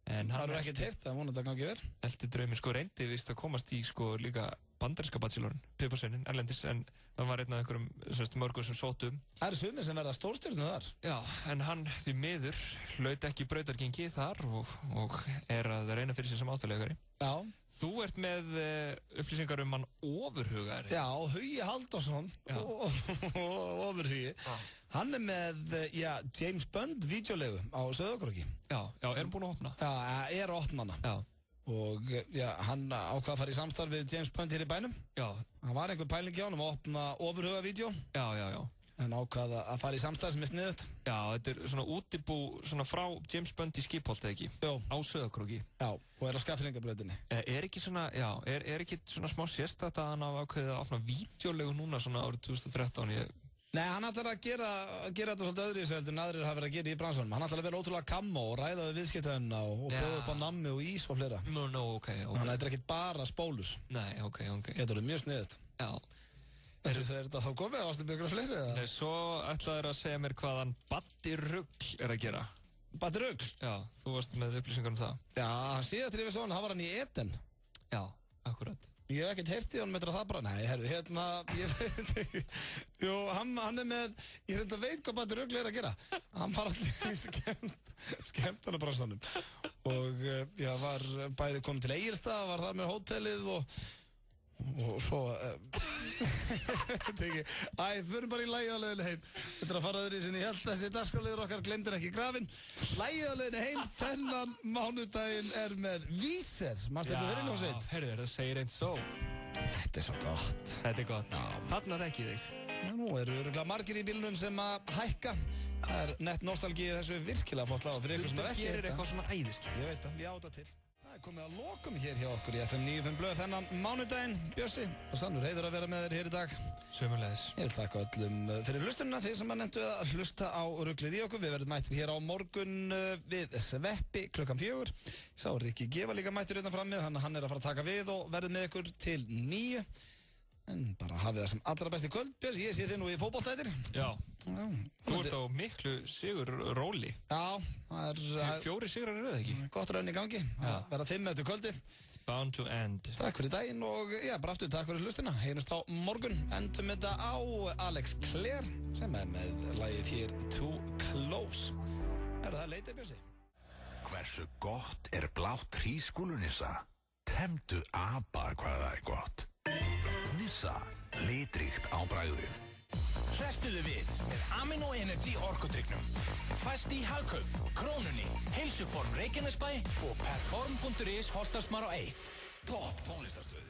En það eru ekkert heyrt, það vonandi að gangi vel. Eldi draumi, sko, reyndi vist að komast í, sko, líka bandaríska bachelorinn, piparsveinin, erlendis, en það var einn af einhverjum mörgum sem sóttu. Það eru sumir sem verða stórstjörnu þar. Já, en hann því miður hlaut ekki brautargengi þar og er að reyna fyrir sig sem áttalegari. Já. Þú ert með upplýsingar um hann Ofurhuga. Já, Hugi Halldórsson og Ofurhugi. Hann er með, James Bond vídeolegu á Sauðárkróki. Já, er hann búinn að opna? Já, er að opna hana. Já. Og hann ákvað að fara í samstarf við James Bond hér í bænum. Já. Hann var einhver pæling hjá hann að opna Ofurhuga vídeo. Já. En ákvað að fara í samstarf sem er sniðut. Já, þetta er svona útibú, svona frá James Bond í Skipholt, eða ekki? Jó. Á Sauðárkróki. Já, og er á Skagfirðingabrautinni. Er ekki svona, er ekki svona smá sérstakt að hann hafa ákveðið að opna vídeolegu núna svona árið 2013? Nei, hann ætlar að gera þetta svolítið öðruvísi heldur en aðrir hafa verið að gera í bransanum. Hann ætlar að vera ótrúlega kammo og ræða við viðskiptavinna og bjóða upp á nammi og ís og fleira. Ok. Hann ætlar ekki bara spólur. Nei, ok. Þetta er mjög sniðut. Já. Er þetta þá komið? Varstu byggur á fleiri eða? Nei, svo ætlaður að segja mér hvaðan Baddi Rugl er að gera. Baddi Rugl? Já, þú varst með upplýsingar um það. Já, síðast þegar við svo hann var hann í Eden. Já, akkurat. Ég hef ekkert heyrt í honum eftir að það bara, nei, herru, ég veit ekki. Jú, hann er með, ég reynda veit hvað Baddi Rugl er að gera. Hann var allir í skemmtarnabransanum. Og var bæði komið til Egilstað, var þar með hótelið og svo, förum bara í lagið á leiðinni heim. Þetta er að fara öðru í sinni, ég held að þessi dagskráliður okkar glemdir ekki grafin. Lagið á leiðinni heim, þennan mánudaginn er með Víser. Manstu þetta verið hljómsveit? Já, herru, það segir eins svo. Þetta er svo gott. Þetta er gott. Þarna þekki þig. Nú eru örugglega margir í bílnum sem að hækka. Það er nett nostalgíu þessu virkilega flott lag fyrir ykkur sem ekki gerir eitthvað svona æðislegt. Ég veit það, ég áta til. Það er komið að lokum hér hjá okkur í FM 95 Blöð þennan mánudaginn, Bjössi. Og sannur heiður að vera með þér hér í dag. Sömuleiðis. Ég vil þakka öllum fyrir hlustunina, þið sem að nefndu að hlusta á ruglið í okkur. Við verðum mættir hér á morgun við Sveppi klukkan 4. Sá Rikki Gefa líka mættur hérna fram með, hann er að fara að taka við og verður með ykkur til 9. En bara hafið það sem allra besti kvöld, Björns. Ég sé þið nú í fótboltættir. Já. Þú ert á miklu sigur róli. Já, það er... 4 sigrar í röð, ekki? Gott raun í gangi. Verða 5 eftir kvöldið. It's bound to end. Takk fyrir daginn og bara aftur takk fyrir hlustina. Heyrumst á morgun. Endum þetta á Alex Clare sem er með lagið hér Too Close. Er það leitið, Björnsi? Hversu gott er blátt hrísgrjónunissa? Temdu apa hvað það er gott. Nissa, litríkt á bragðið. Hrestuðu við með Amino Energy orkudrykknum. Fæst í Hagkaup, Krónunni, Heilsuform Reykjanesbæ og Perform.is Holtarsmár á 1. Topp tónlistarstöð.